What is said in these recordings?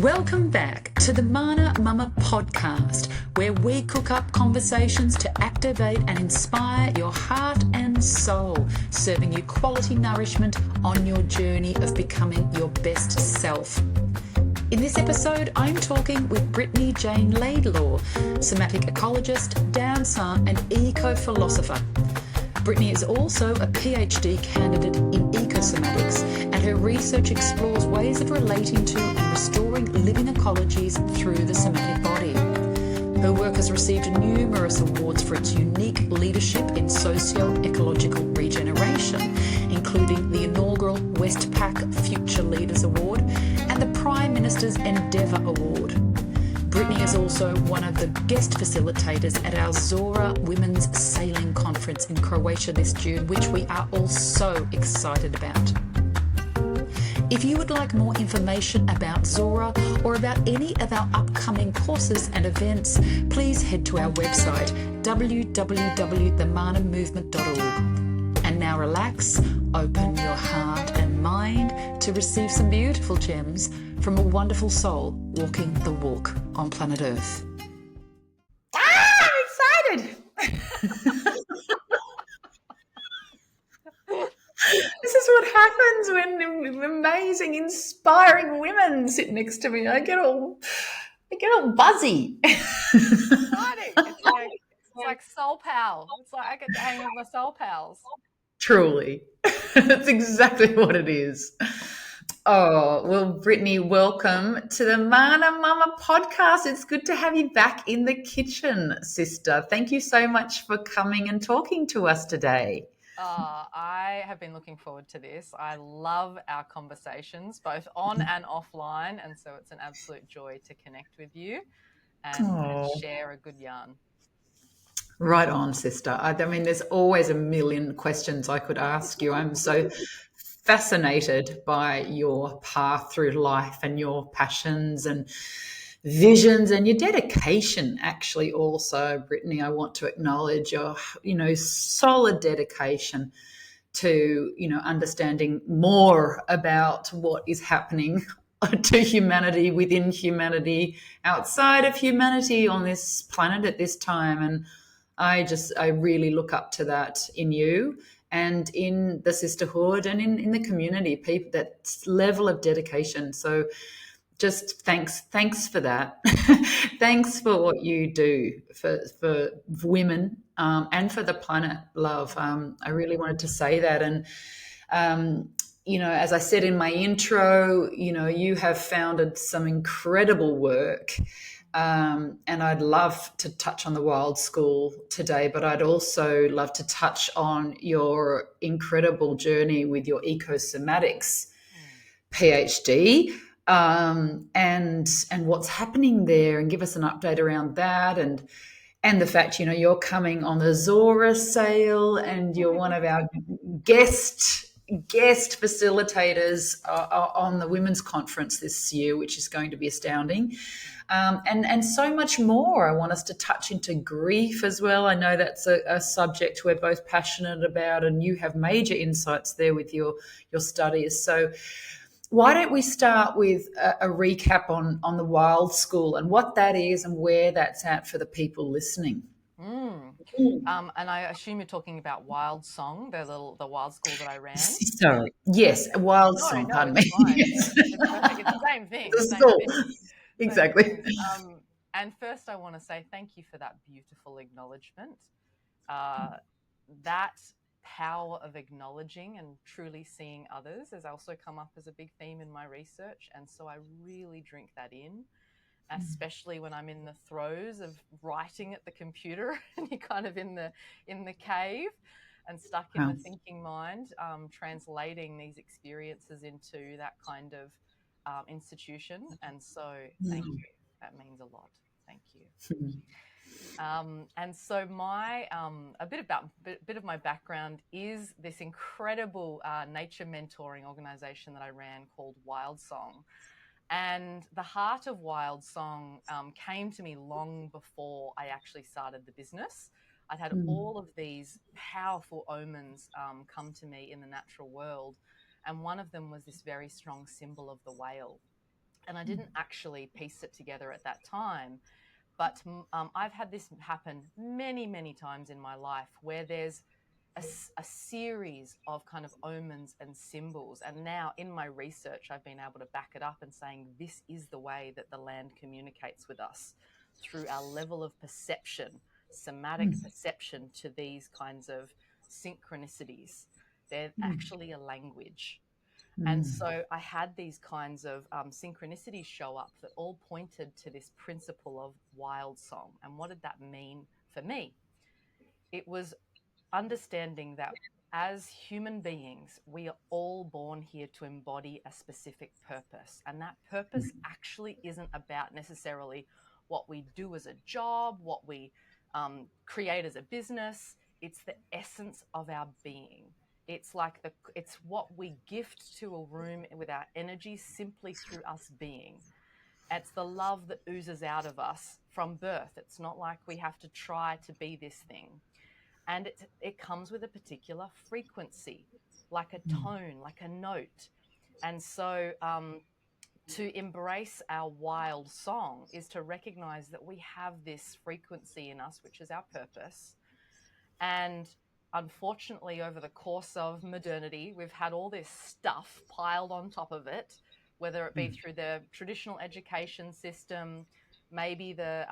Welcome back to the Mana Mama podcast, where we cook up conversations to activate and inspire your heart and soul, serving you quality nourishment on your journey of becoming your best self. In this episode, I'm talking with Brittany Jane Laidlaw, somatic ecologist, dancer and eco-philosopher. Brittany is also a PhD candidate in eco-Somatics, and her research explores ways of relating to and restoring living ecologies through the somatic body. Her work has received numerous awards for its unique leadership in socio-ecological regeneration, including the inaugural Westpac Future Leaders Award and the Prime Minister's Endeavour Award. Brittany is also one of the guest facilitators at our Zora Women's Sailing Conference in Croatia this June, which we are all so excited about. If you would like more information about Zora or about any of our upcoming courses and events, please head to our website, www.themanamovement.org. And now relax, open your heart and mind to receive some beautiful gems from a wonderful soul walking the walk on planet Earth. I'm excited. This is what happens when amazing, inspiring women sit next to me. I get all buzzy. Exciting. It's like soul pal. It's like I get to hang with my soul pals. Truly. That's exactly what it is. Oh, well, Brittany, welcome to the Mana Mama podcast. It's good to have you back in the kitchen, sister. Thank you so much for coming and talking to us today. I have been looking forward to this. I love our conversations, both on and offline, and so it's an absolute joy to connect with you and share a good yarn. Right on, sister. I mean, there's always a million questions I could ask you. I'm so fascinated by your path through life and your passions and visions and your dedication. Actually, also, Brittany, I want to acknowledge your, solid dedication to, understanding more about what is happening to humanity, within humanity, outside of humanity on this planet at this time. And I really look up to that in you and in the sisterhood and in the community, people, that level of dedication. So just thanks for that. Thanks for what you do for women and for the planet, love. I really wanted to say that. And, as I said in my intro, you have founded some incredible work. And I'd love to touch on the Wild School today, but I'd also love to touch on your incredible journey with your eco-Somatics PhD and what's happening there, and give us an update around that and the fact, you're coming on the Zora sale and you're one of our guest facilitators on the women's conference this year, which is going to be astounding. And so much more. I want us to touch into grief as well. I know that's a subject we're both passionate about, and you have major insights there with your studies. So why don't we start with a recap on the Wild School and what that is and where that's at for the people listening? And I assume you're talking about Wild Song, the Wild School that I ran. Sorry, yes, Wild Song. Pardon me. Yes. It's the same thing. Exactly. And first, I want to say thank you for that beautiful acknowledgement. That power of acknowledging and truly seeing others has also come up as a big theme in my research, and so I really drink that in. Especially when I'm in the throes of writing at the computer and you're kind of in the cave and stuck in the thinking mind, translating these experiences into that kind of institution. And so thank you. That means a lot. Thank you. And so my a bit of my background is this incredible nature mentoring organization that I ran called Wild Song. And the heart of Wild Song came to me long before I actually started the business. I'd had all of these powerful omens come to me in the natural world, and one of them was this very strong symbol of the whale. And I didn't actually piece it together at that time. But I've had this happen many, many times in my life where there's a series of kind of omens and symbols. And now in my research, I've been able to back it up and saying this is the way that the land communicates with us, through our level of perception, somatic perception to these kinds of synchronicities. They're actually a language. And so I had these kinds of synchronicities show up that all pointed to this principle of wild song. And what did that mean for me? It was understanding that as human beings, we are all born here to embody a specific purpose. And that purpose actually isn't about necessarily what we do as a job, what we create as a business. It's the essence of our being. It's like it's what we gift to a room with our energy simply through us being. It's the love that oozes out of us from birth. It's not like we have to try to be this thing. And it comes with a particular frequency, like a tone, like a note. And so to embrace our wild song is to recognize that we have this frequency in us, which is our purpose. And unfortunately, over the course of modernity, we've had all this stuff piled on top of it, whether it be through the traditional education system, maybe the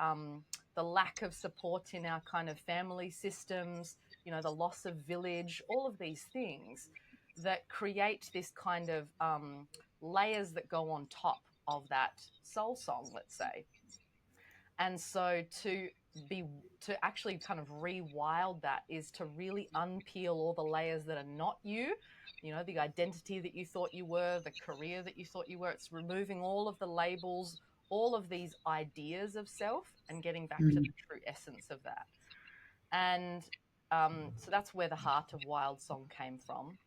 lack of support in our kind of family systems, you know, the loss of village, all of these things that create this kind of layers that go on top of that soul song, let's say. And so to actually kind of rewild that is to really unpeel all the layers that are not you, you know, the identity that you thought you were, the career that you thought you were. It's removing all of the labels, all of these ideas of self, and getting back to the true essence of that. And so that's where the heart of Wild Song came from.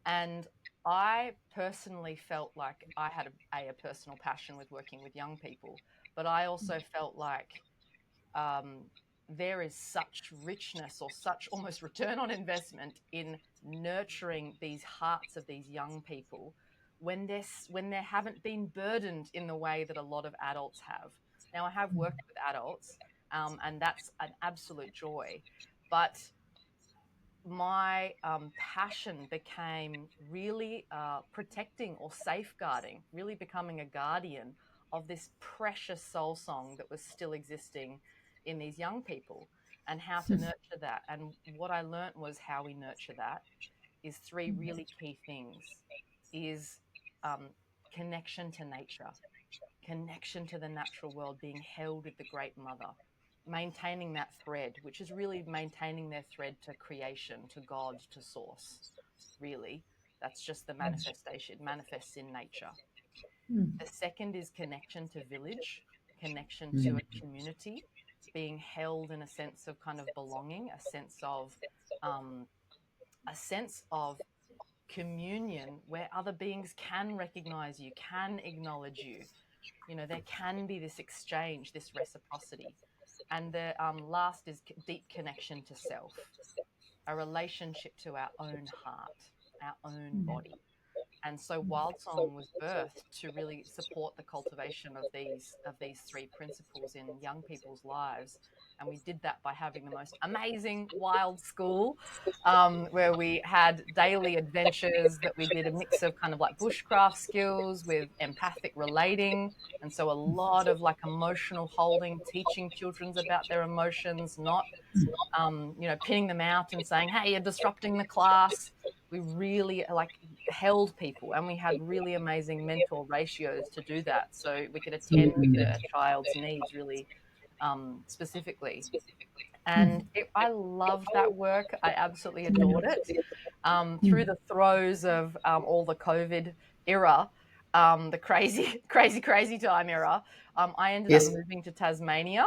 And I personally felt like I had a personal passion with working with young people, but I also felt like there is such richness or such almost return on investment in nurturing these hearts of these young people when they haven't been burdened in the way that a lot of adults have. Now, I have worked with adults, and that's an absolute joy, but my passion became really protecting or safeguarding, really becoming a guardian of this precious soul song that was still existing in these young people, and how to nurture that. And what I learned was how we nurture that is three really key things: is connection to nature, connection to the natural world, being held with the great mother, maintaining that thread, which is really maintaining their thread to creation, to God, to source. Really, that's just the manifestation. It manifests in nature. The second is connection to village, connection to a community, being held in a sense of kind of belonging, a sense of communion where other beings can recognize you, can acknowledge you. You know, there can be this exchange, this reciprocity. And the last is deep connection to self, a relationship to our own heart, our own body. And so Wild Song was birthed to really support the cultivation of these three principles in young people's lives. And we did that by having the most amazing wild school, where we had daily adventures that we did a mix of kind of like bushcraft skills with empathic relating. And so a lot of like emotional holding, teaching children about their emotions, not, you know, pinning them out and saying, hey, you're disrupting the class. We really like held people, and we had really amazing mentor ratios to do that. So we could attend to a child's needs really specifically. And I loved that work. I absolutely adored it. Through the throes of all the COVID era, the crazy time era, I ended up moving to Tasmania.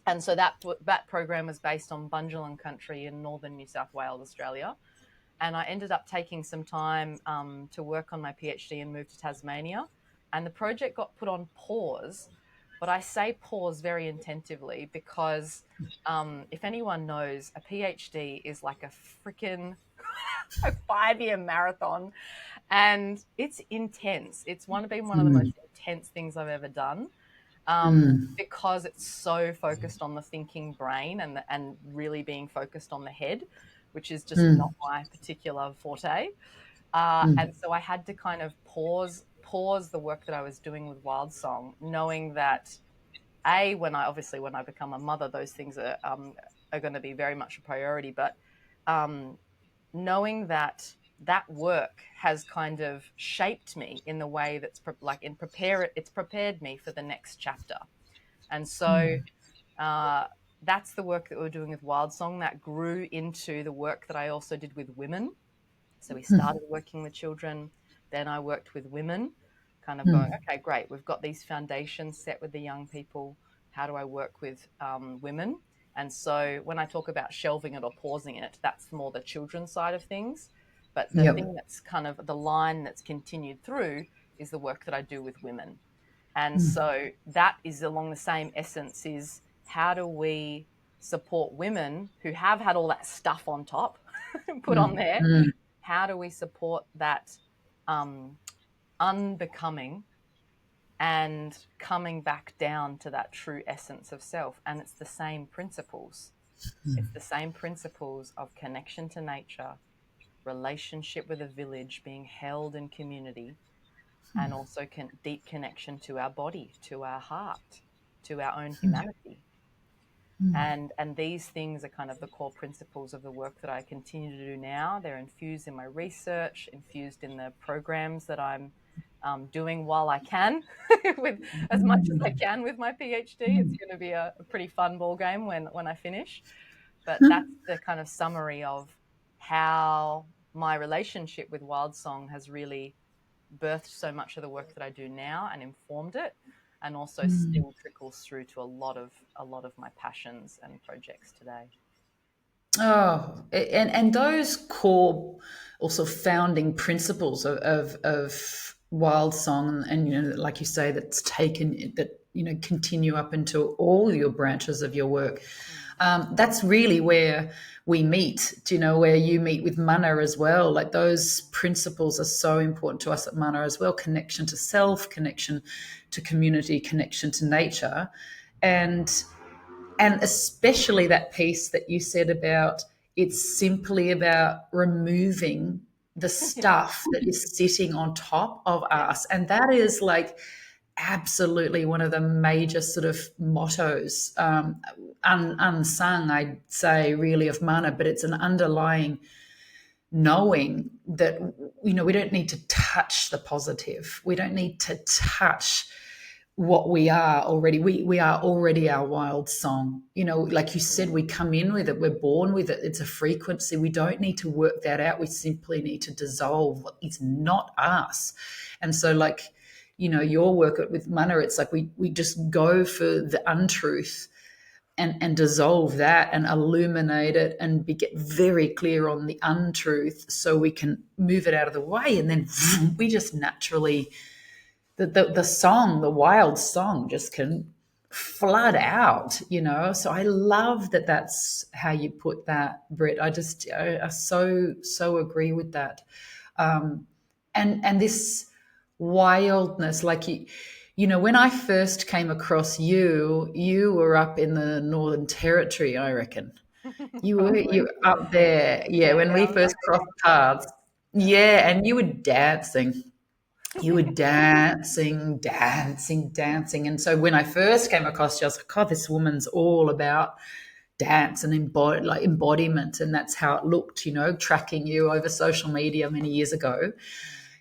And so that program was based on Bundjalung country in northern New South Wales, Australia. And I ended up taking some time to work on my PhD and move to Tasmania. And the project got put on pause. But I say pause very intentively because if anyone knows, a PhD is like a freaking a 5-year marathon, and it's intense. It's been one of the most intense things I've ever done, because it's so focused on the thinking brain and really being focused on the head, which is just not my particular forte. And so I had to kind of pause the work that I was doing with Wild Song, knowing that when I become a mother, those things are going to be very much a priority. But knowing that work has kind of shaped me in the way that's it's prepared me for the next chapter. And so that's the work that we're doing with Wild Song that grew into the work that I also did with women. So we started working with children, then I worked with women, kind of going, okay, great, we've got these foundations set with the young people. How do I work with women? And so when I talk about shelving it or pausing it, that's more the children's side of things. But the thing that's kind of the line that's continued through is the work that I do with women. And so that is along the same essence, is how do we support women who have had all that stuff on top put on there? How do we support that unbecoming and coming back down to that true essence of self? And it's the same principles. It's the same principles of connection to nature, relationship with a village, being held in community, and also deep connection to our body, to our heart, to our own humanity. And these things are kind of the core principles of the work that I continue to do now. They're infused in my research, infused in the programs that I'm doing while I can, with as much as I can with my PhD. It's going to be a pretty fun ball game when I finish. But that's the kind of summary of how my relationship with Wild Song has really birthed so much of the work that I do now and informed it, and also still trickles through to a lot of my passions and projects today. Oh, and those core, also founding principles of Wild Song, and like you say, that's taken that continue up into all your branches of your work. That's really where we meet. Where you meet with Mana as well? Like, those principles are so important to us at Mana as well: connection to self, connection to community, connection to nature, and especially that piece that you said about it's simply about removing the stuff that is sitting on top of us. And that is like absolutely one of the major sort of mottos, unsung, I'd say, really, of Mana, but it's an underlying knowing that, we don't need to touch the positive. We don't need to touch what we are already. We are already our wild song. Like you said, we come in with it. We're born with it. It's a frequency. We don't need to work that out. We simply need to dissolve what is not us. And so, like, your work with Mana, it's like we just go for the untruth and dissolve that and illuminate it and get very clear on the untruth, so we can move it out of the way. And then we just naturally, the song, the wild song, just can flood out, So I love that that's how you put that, Britt. I so agree with that. And this wildness, like when I first came across you were up in the Northern Territory, I reckon. You're up there. Yeah, when we first crossed paths. Yeah, and you were dancing. You were dancing. And so when I first came across you, I was like, oh, this woman's all about dance and embodiment. And that's how it looked, tracking you over social media many years ago.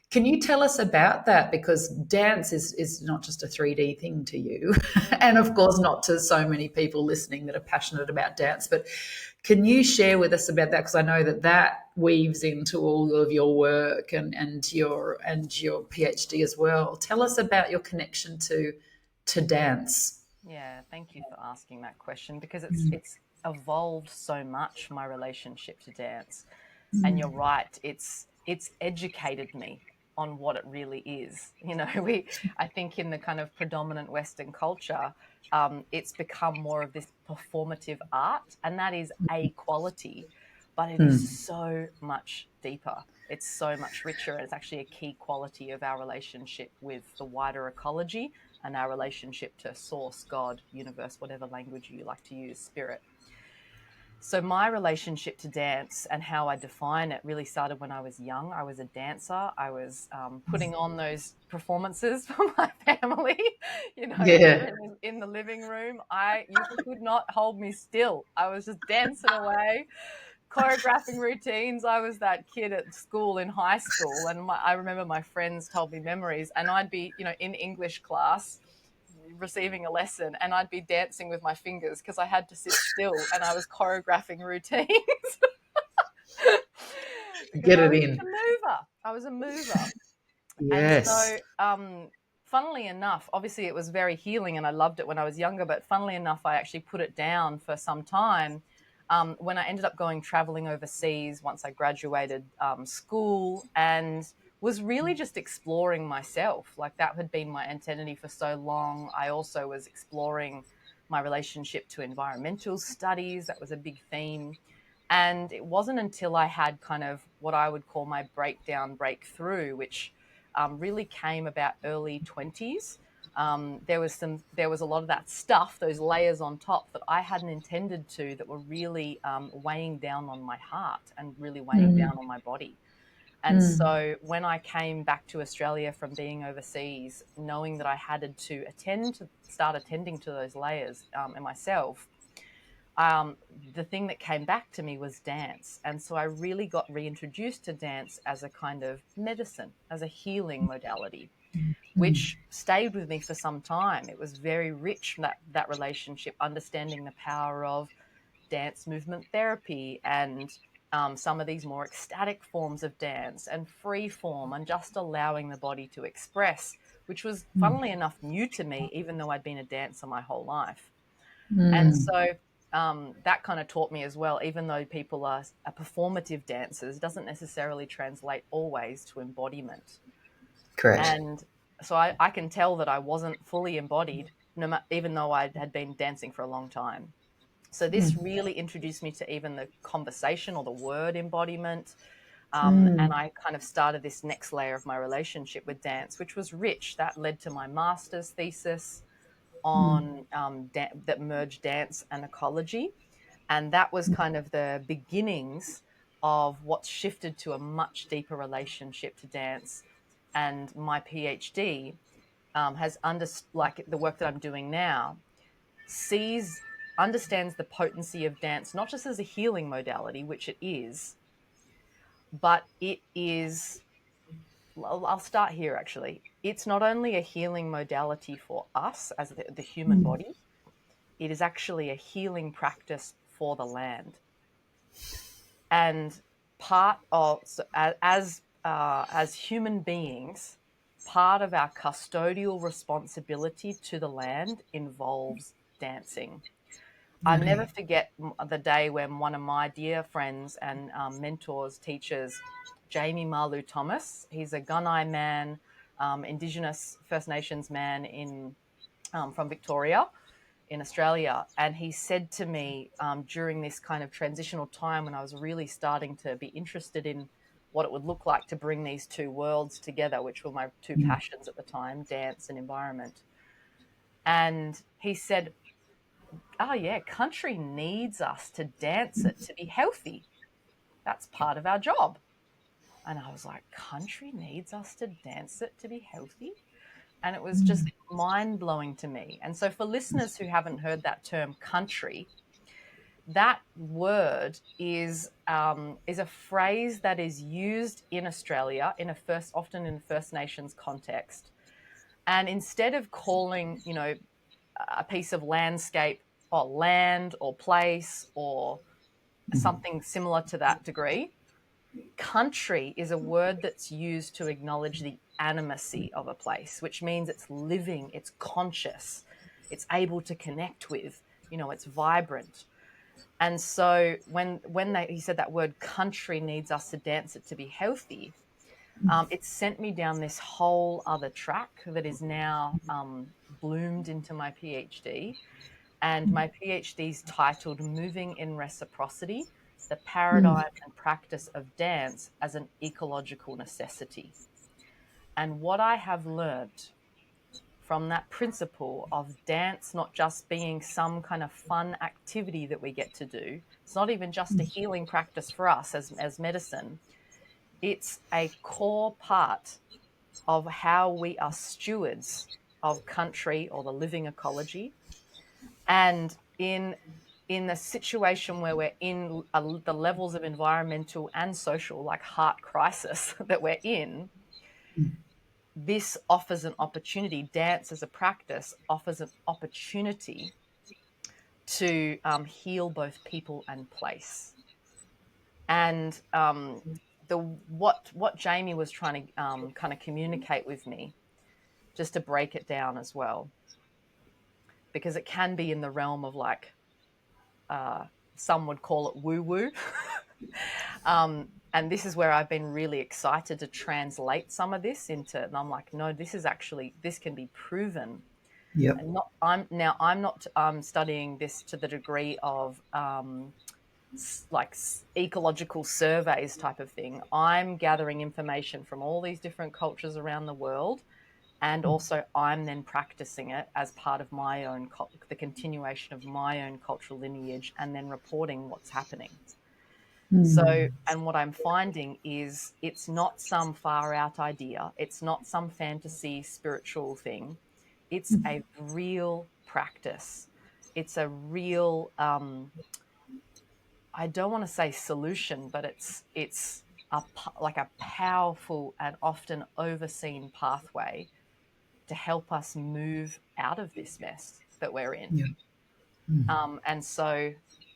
Can you tell us about that? Because dance is not just a 3D thing to you, and of course not to so many people listening that are passionate about dance. But can you share with us about that? Because I know that weaves into all of your work and your PhD as well. Tell us about your connection to dance. Yeah, thank you for asking that question, because it's evolved so much, my relationship to dance. And you're right, it's educated me on what it really is. I think in the kind of predominant Western culture, it's become more of this performative art, and that is a quality. but it is so much deeper. It's so much richer, and it's actually a key quality of our relationship with the wider ecology and our relationship to source, God, universe, whatever language you like to use, spirit. So my relationship to dance and how I define it really started when I was young. I was a dancer. I was putting on those performances for my family. You know, we Yeah. were in the living room. You could not hold me still. I was just dancing away, choreographing routines. I was that kid at school in high school, and I remember my friends told me memories, and I'd be, you know, in English class receiving a lesson, and I'd be dancing with my fingers because I had to sit still, and I was choreographing routines because Get I it was in. a mover. I was a mover. And Yes. so, funnily enough, obviously it was very healing and I loved it when I was younger, but funnily enough, I actually put it down for some time when I ended up going traveling overseas once I graduated school, and was really just exploring myself. Like, that had been my identity for so long. I also was exploring my relationship to environmental studies. That was a big theme. And it wasn't until I had kind of what I would call my breakthrough, which really came about early 20s. There was a lot of that stuff, those layers on top that I hadn't intended to, that were really weighing down on my heart and really weighing down on my body. And so when I came back to Australia from being overseas, knowing that I had to start attending to those layers in myself, the thing that came back to me was dance. And so I really got reintroduced to dance as a kind of medicine, as a healing modality, which stayed with me for some time. It was very rich, that relationship, understanding the power of dance movement therapy and some of these more ecstatic forms of dance and free form and just allowing the body to express, which was funnily enough new to me, even though I'd been a dancer my whole life. And so that kind of taught me as well, even though people are performative dancers, doesn't necessarily translate always to embodiment. Correct. And so I can tell that I wasn't fully embodied, even though I had been dancing for a long time. So this really introduced me to even the conversation or the word embodiment. And I kind of started this next layer of my relationship with dance, which was rich. That led to my master's thesis on that merged dance and ecology. And that was kind of the beginnings of what shifted to a much deeper relationship to dance. And my PhD like the work that I'm doing now, understands the potency of dance, not just as a healing modality, which it is, but it is, I'll start here actually. It's not only a healing modality for us as the human body, it is actually a healing practice for the land. And part of, so as human beings, part of our custodial responsibility to the land involves dancing. I'll never forget the day when one of my dear friends and mentors, teachers, Jamie Marlou Thomas, he's a Gunai man, Indigenous First Nations man from Victoria in Australia. And he said to me during this kind of transitional time when I was really starting to be interested in what it would look like to bring these two worlds together, which were my two passions at the time, dance and environment. And he said, oh yeah, country needs us to dance it to be healthy. That's part of our job. And I was like, country needs us to dance it to be healthy? And it was just mind blowing to me. And so for listeners who haven't heard that term country, that word is a phrase that is used in Australia often in First Nations context. And instead of calling, a piece of landscape or land or place or something similar to that degree, country is a word that's used to acknowledge the animacy of a place, which means it's living, it's conscious, it's able to connect with, it's vibrant. And so when he said that word country needs us to dance it to be healthy, it sent me down this whole other track that is now bloomed into my PhD. And my PhD is titled Moving in Reciprocity, the paradigm and practice of dance as an ecological necessity. And what I have learnt from that principle of dance not just being some kind of fun activity that we get to do, it's not even just a healing practice for us as medicine, it's a core part of how we are stewards of country or the living ecology. And in the situation where we're in the levels of environmental and social, like heart crisis that we're in, this offers an opportunity. Dance as a practice offers an opportunity to heal both people and place. And what Jamie was trying to kind of communicate with me, just to break it down as well, because it can be in the realm of like, some would call it woo-woo. And this is where I've been really excited to translate some of this into, and I'm like, no, this can be proven. Yep. And I'm not studying this to the degree of like ecological surveys type of thing. I'm gathering information from all these different cultures around the world, and also I'm then practicing it as part of my own the continuation of my own cultural lineage, and then reporting what's happening. So, and what I'm finding is it's not some far out idea. It's not some fantasy spiritual thing. It's a real practice. It's a real, I don't want to say solution, but it's like a powerful and often overseen pathway to help us move out of this mess that we're in. Yeah. And so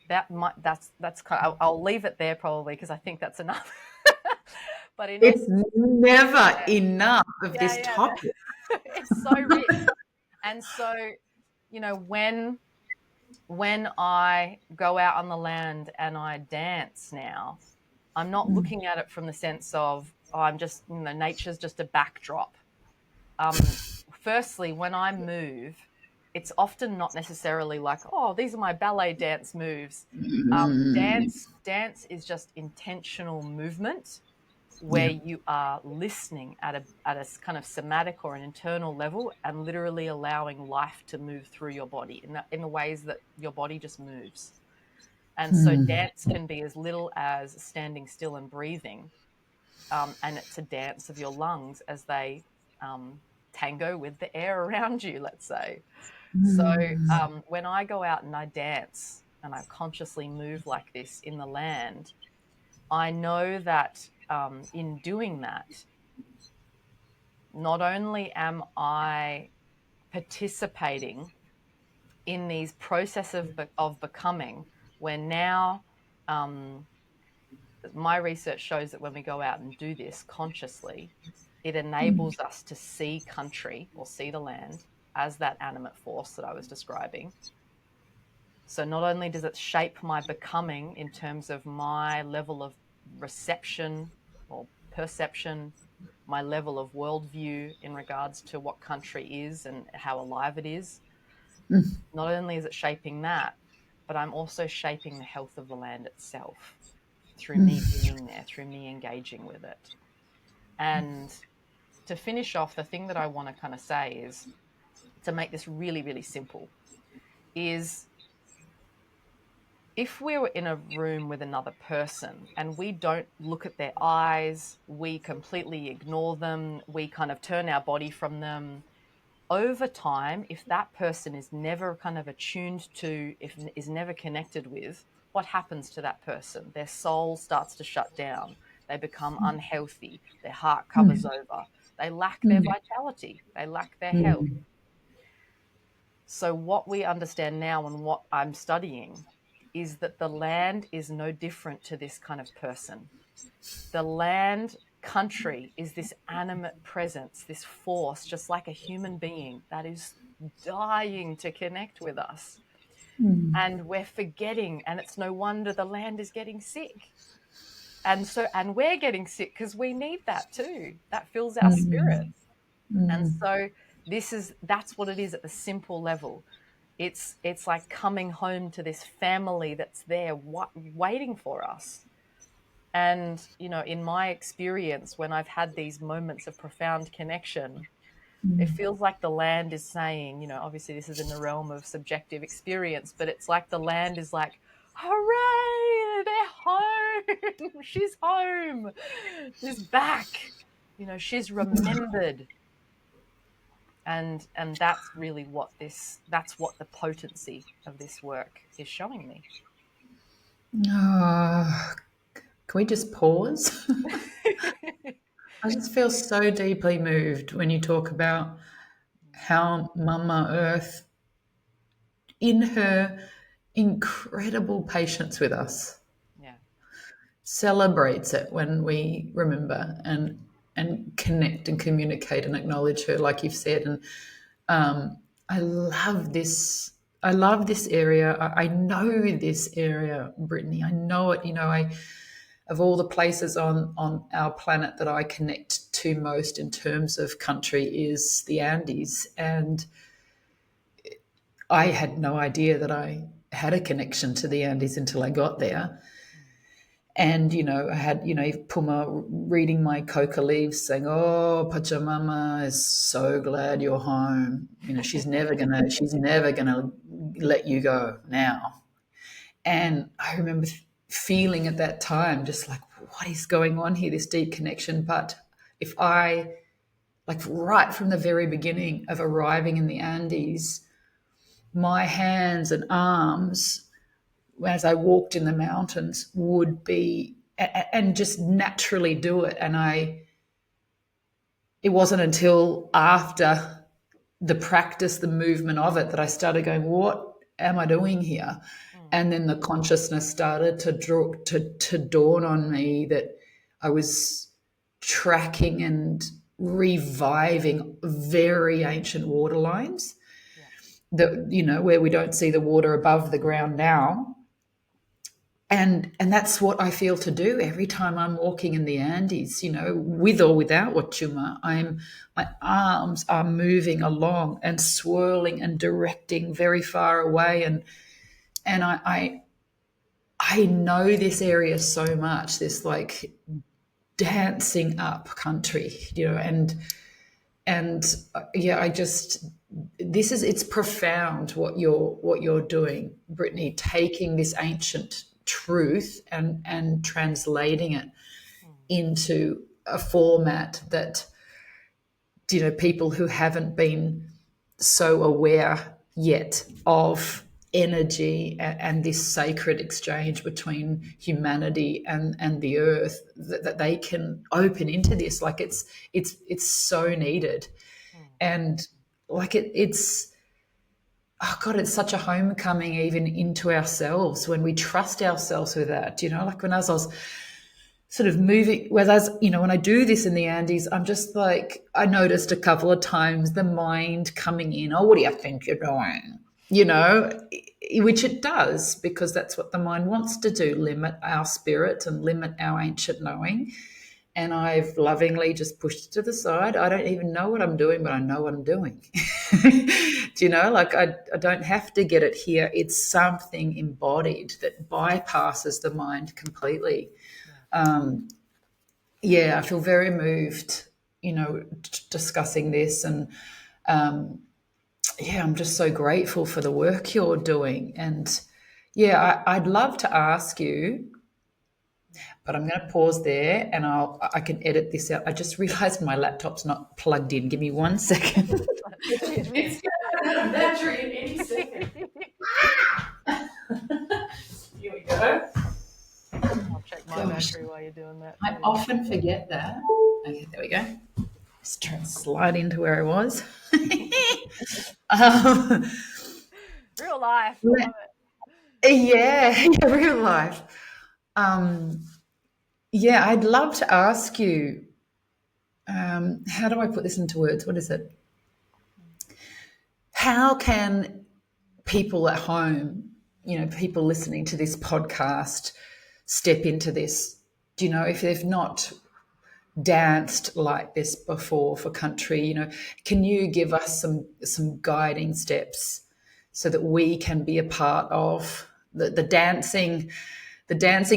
that's kind of, I'll leave it there probably, because I think that's enough. But it's never enough of this topic. It's so rich. And so, you know, when I go out on the land and I dance now, I'm not looking at it from the sense of, oh, I'm just, you know, nature's just a backdrop. Firstly, when I move, it's often not necessarily like, oh, these are my ballet dance moves. Dance is just intentional movement where you are listening at a kind of somatic or an internal level, and literally allowing life to move through your body in the ways that your body just moves. And so dance can be as little as standing still and breathing, and it's a dance of your lungs as they tango with the air around you, let's say. So when I go out and I dance and I consciously move like this in the land, I know that in doing that, not only am I participating in these processes of becoming, where now my research shows that when we go out and do this consciously, it enables us to see country or see the land as that animate force that I was describing. So not only does it shape my becoming in terms of my level of reception or perception, my level of worldview in regards to what country is and how alive it is, not only is it shaping that, but I'm also shaping the health of the land itself through me being there, through me engaging with it. And to finish off, the thing that I want to kind of say is, to make this really, really simple, is if we were in a room with another person and we don't look at their eyes, we completely ignore them, we kind of turn our body from them, over time, if that person is never kind of attuned to, if is never connected with, what happens to that person? Their soul starts to shut down. They become unhealthy. Their heart covers over. They lack their vitality. They lack their health. So what we understand now, and what I'm studying, is that the land is no different to this kind of person. The land, country, is this animate presence, this force, just like a human being that is dying to connect with us. And we're forgetting, and it's no wonder the land is getting sick. And we're getting sick because we need that too. That fills our spirit. And so that's what it is at the simple level. it's like coming home to this family that's there waiting for us. And, you know, in my experience, when I've had these moments of profound connection, it feels like the land is saying, you know, obviously this is in the realm of subjective experience, but it's like the land is like, hooray, they're home. She's home. She's back. You know, she's remembered. And that's really that's what the potency of this work is showing me. Can we just pause? I just feel so deeply moved when you talk about how Mama Earth, in her incredible patience with us, Yeah. celebrates it when we remember and connect and communicate and acknowledge her, like you've said. And I love this. I love this area. I know this area, Brittany. I know it. You know, of all the places on our planet that I connect to most in terms of country is the Andes. And I had no idea that I had a connection to the Andes until I got there. And, you know, I had, you know, Puma reading my coca leaves saying, oh, Pachamama is so glad you're home. You know, she's never gonna let you go now. And I remember feeling at that time just like, what is going on here, this deep connection. But if I, like right from the very beginning of arriving in the Andes, my hands and arms as I walked in the mountains would be, and just naturally do it. And it wasn't until after the practice, the movement of it, that I started going, what am I doing here? And then the consciousness started to dawn on me that I was tracking and reviving very ancient water lines that, you know, where we don't see the water above the ground now. And that's what I feel to do every time I'm walking in the Andes, you know, with or without Wachuma. My arms are moving along and swirling and directing very far away. And I know this area so much, this like dancing up country, you know, and yeah, it's profound what you're doing, Brittany, taking this ancient truth and translating it into a format that, you know, people who haven't been so aware yet of energy and this sacred exchange between humanity and the earth, that they can open into this. Like it's so needed. And like it's oh God, it's such a homecoming even into ourselves when we trust ourselves with that. You know, like when I was sort of moving, whereas, you know, when I do this in the Andes, I'm just like, I noticed a couple of times the mind coming in, oh, what do you think you're doing? You know, which it does, because that's what the mind wants to do, limit our spirit and limit our ancient knowing. And I've lovingly just pushed it to the side. I don't even know what I'm doing, but I know what I'm doing. Do you know, like I don't have to get it here. It's something embodied that bypasses the mind completely. Yeah, I feel very moved, you know, discussing this. And yeah, I'm just so grateful for the work you're doing. And yeah, I'd love to ask you, but I'm going to pause there and I can edit this out. I just realized my laptop's not plugged in. Give me 1 second. It's going to have battery in any second. Here we go. I'll check my battery while you're doing that. I often forget that. Okay, there we go. Just try and slide into where I was. Real life. Yeah, real life. Yeah, I'd love to ask you, how do I put this into words? What is it? How can people at home, you know, people listening to this podcast, step into this? Do you know, if they've not danced like this before for country, you know, can you give us some guiding steps so that we can be a part of the dancing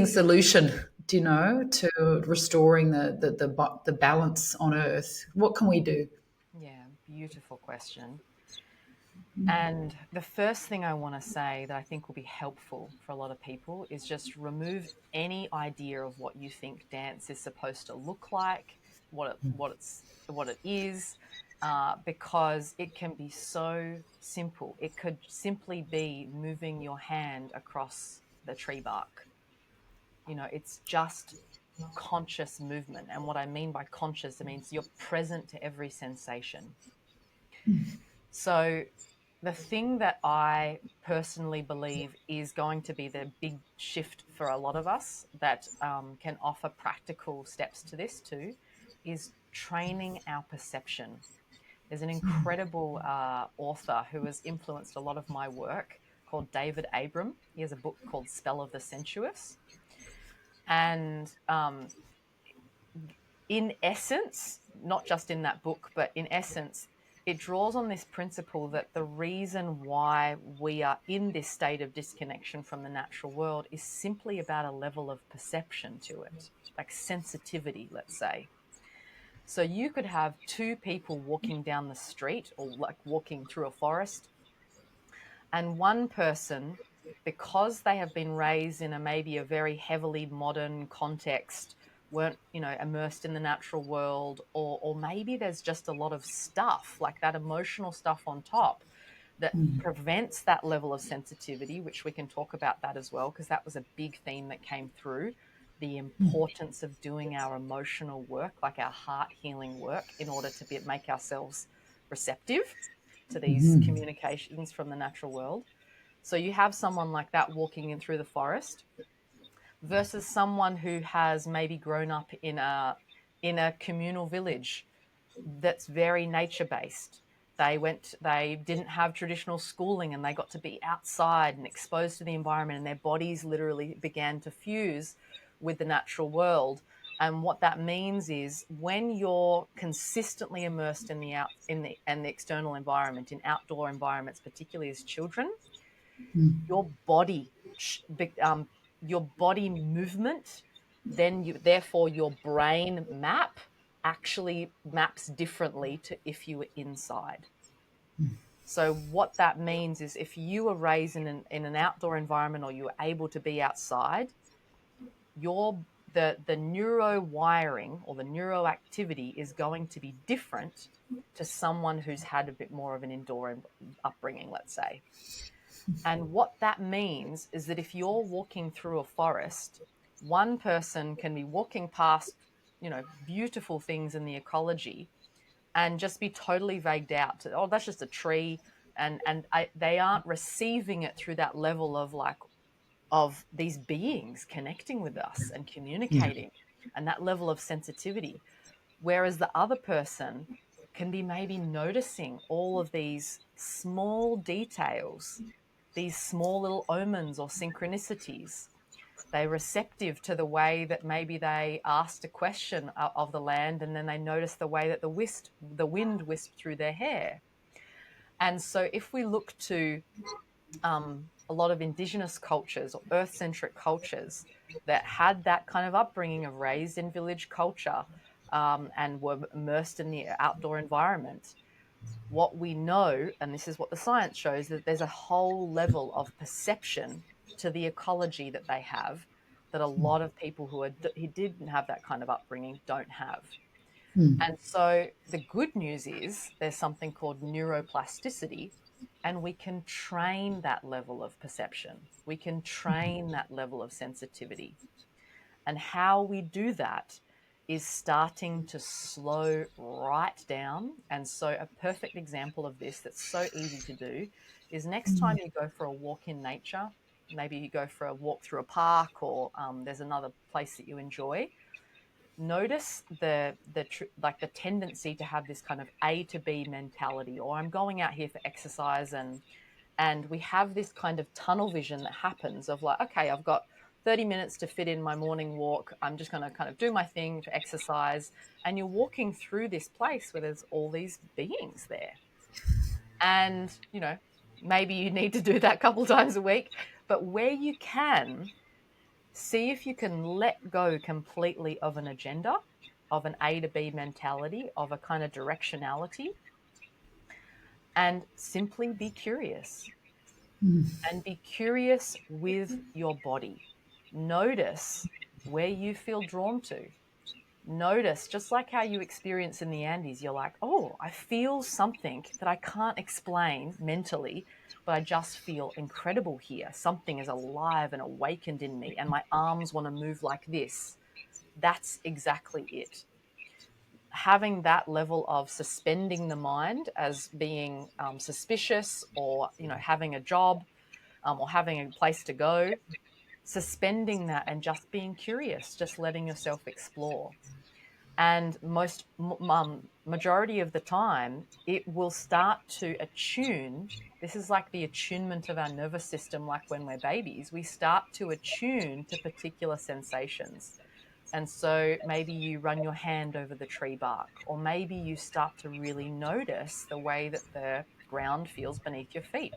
solution, to restoring the balance on Earth. What can we do? Yeah, beautiful question. And the first thing I want to say that I think will be helpful for a lot of people is just remove any idea of what you think dance is supposed to look like, what it is, because it can be so simple. It could simply be moving your hand across the tree bark. It's just conscious movement. And what I mean by conscious, it means you're present to every sensation. So the thing that I personally believe is going to be the big shift for a lot of us that can offer practical steps to this too is training our perception. There's an incredible author who has influenced a lot of my work called David Abram. He has a book called Spell of the Sensuous. And in essence, not just in that book, but in essence, it draws on this principle that the reason why we are in this state of disconnection from the natural world is simply about a level of perception to it, like sensitivity, let's say. So you could have two people walking down the street or like walking through a forest, and one person, because they have been raised in maybe a very heavily modern context, weren't immersed in the natural world, or maybe there's just a lot of stuff like that emotional stuff on top that prevents that level of sensitivity, which we can talk about that as well, because that was a big theme that came through the importance of doing our emotional work, like our heart healing work, in order to make ourselves receptive to these communications from the natural world. So you have someone like that walking in through the forest versus someone who has maybe grown up in a communal village that's very nature based. They didn't have traditional schooling and they got to be outside and exposed to the environment, and their bodies literally began to fuse with the natural world. And what that means is when you're consistently immersed in the external environment, in outdoor environments, particularly as children, your body your body movement, therefore your brain map actually maps differently to if you were inside. So what that means is if you were raised in an outdoor environment, or you were able to be outside, the neuro wiring or the neuroactivity is going to be different to someone who's had a bit more of an indoor upbringing, let's say. And what that means is that if you're walking through a forest, one person can be walking past, beautiful things in the ecology and just be totally vagued out. Oh, that's just a tree. They aren't receiving it through that level of these beings connecting with us and communicating, and that level of sensitivity. Whereas the other person can be maybe noticing all of these small details, these small little omens or synchronicities. They're receptive to the way that maybe they asked a question of the land, and then they noticed the way that the wind whisked through their hair. And so if we look to a lot of indigenous cultures or earth-centric cultures that had that kind of upbringing of raised in village culture, and were immersed in the outdoor environment, what we know, and this is what the science shows, that there's a whole level of perception to the ecology that they have that a lot of people who didn't have that kind of upbringing don't have. And so the good news is there's something called neuroplasticity, and we can train that level of perception. We can train that level of sensitivity. And how we do that is starting to slow right down. And so a perfect example of this that's so easy to do is next time you go for a walk in nature, maybe you go for a walk through a park, or there's another place that you enjoy, notice the tendency to have this kind of A to B mentality, or I'm going out here for exercise, and we have this kind of tunnel vision that happens of like, okay, I've got 30 minutes to fit in my morning walk. I'm just going to kind of do my thing for exercise. And you're walking through this place where there's all these beings there. And, maybe you need to do that a couple times a week, but where you can, see if you can let go completely of an agenda, of an A to B mentality, of a kind of directionality, and simply be curious. And be curious with your body. Notice where you feel drawn to. Notice, just like how you experience in the Andes, you're like, oh, I feel something that I can't explain mentally, but I just feel incredible here. Something is alive and awakened in me, and my arms want to move like this. That's exactly it. Having that level of suspending the mind as being suspicious, or having a job, or having a place to go, suspending that and just being curious, just letting yourself explore. And majority of the time, it will start to attune. This is like the attunement of our nervous system, like when we're babies. We start to attune to particular sensations. And so maybe you run your hand over the tree bark, or maybe you start to really notice the way that the ground feels beneath your feet.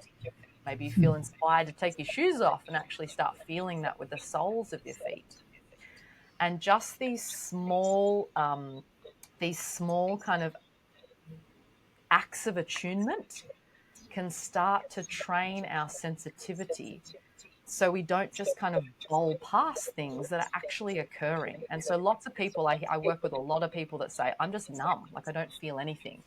Maybe you feel inspired to take your shoes off and actually start feeling that with the soles of your feet. And just these small kind of acts of attunement can start to train our sensitivity, so we don't just kind of bowl past things that are actually occurring. And so lots of people, I work with a lot of people that say, I'm just numb, like I don't feel anything.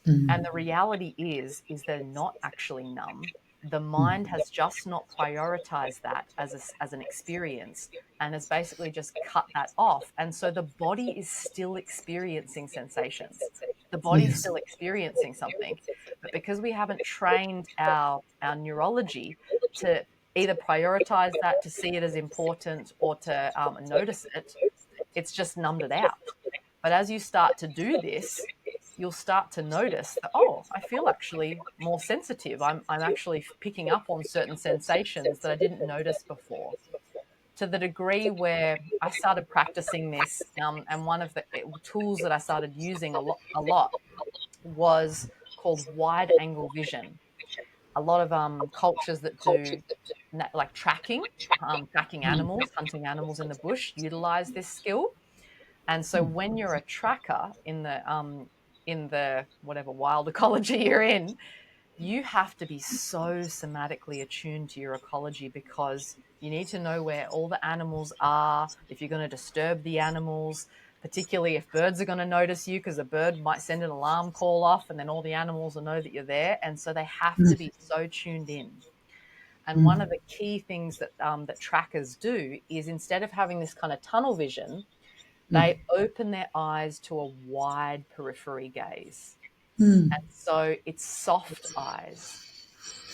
And the reality is they're not actually numb. The mind has just not prioritized that as an experience, and has basically just cut that off. And so the body is still experiencing sensations. The body's still experiencing something. But because we haven't trained our neurology to either prioritize that, to see it as important, or to notice it, it's just numbed it out. But as you start to do this, you'll start to notice that, oh, I feel actually more sensitive. I'm actually picking up on certain sensations that I didn't notice before. To the degree where I started practicing this, and one of the tools that I started using a lot was called wide angle vision. A lot of cultures that do like tracking animals, hunting animals in the bush, utilize this skill. And so when you're a tracker in the whatever wild ecology you're in, you have to be so somatically attuned to your ecology, because you need to know where all the animals are, if you're going to disturb the animals, particularly if birds are going to notice you, because a bird might send an alarm call off and then all the animals will know that you're there. And so they have to be so tuned in. And one of the key things that that trackers do is, instead of having this kind of tunnel vision, they open their eyes to a wide periphery gaze. And so it's soft eyes.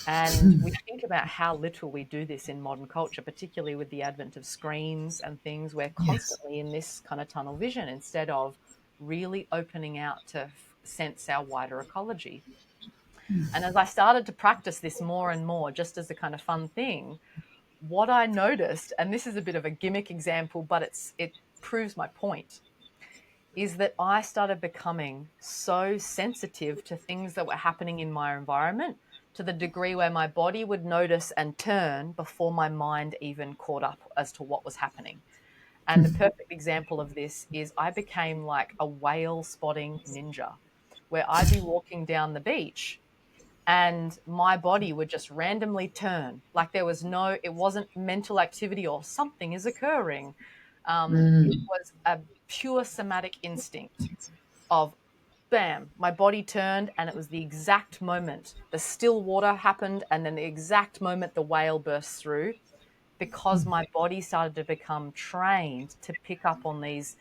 And we think about how little we do this in modern culture, particularly with the advent of screens and things. We're constantly in this kind of tunnel vision, instead of really opening out to sense our wider ecology. And as I started to practice this more and more, just as a kind of fun thing, what I noticed, and this is a bit of a gimmick example, but it proves my point, is that I started becoming so sensitive to things that were happening in my environment, to the degree where my body would notice and turn before my mind even caught up as to what was happening. And the perfect example of this is I became like a whale spotting ninja, where I'd be walking down the beach and my body would just randomly turn, like it wasn't mental activity or something is occurring. It was a pure somatic instinct of bam, my body turned, and it was the exact moment the still water happened, and then the exact moment the whale burst through, because my body started to become trained to pick up on these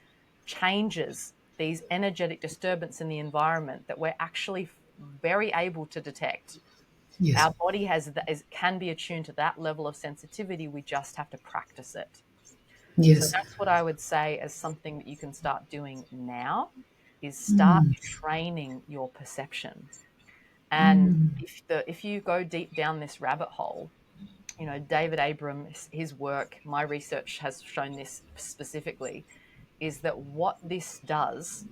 changes, these energetic disturbance in the environment that we're actually very able to detect. Our body can be attuned to that level of sensitivity. We just have to practice it. So that's what I would say as something that you can start doing now, is start training your perception. And if you go deep down this rabbit hole, David Abram, his work, my research has shown this specifically, is that what this does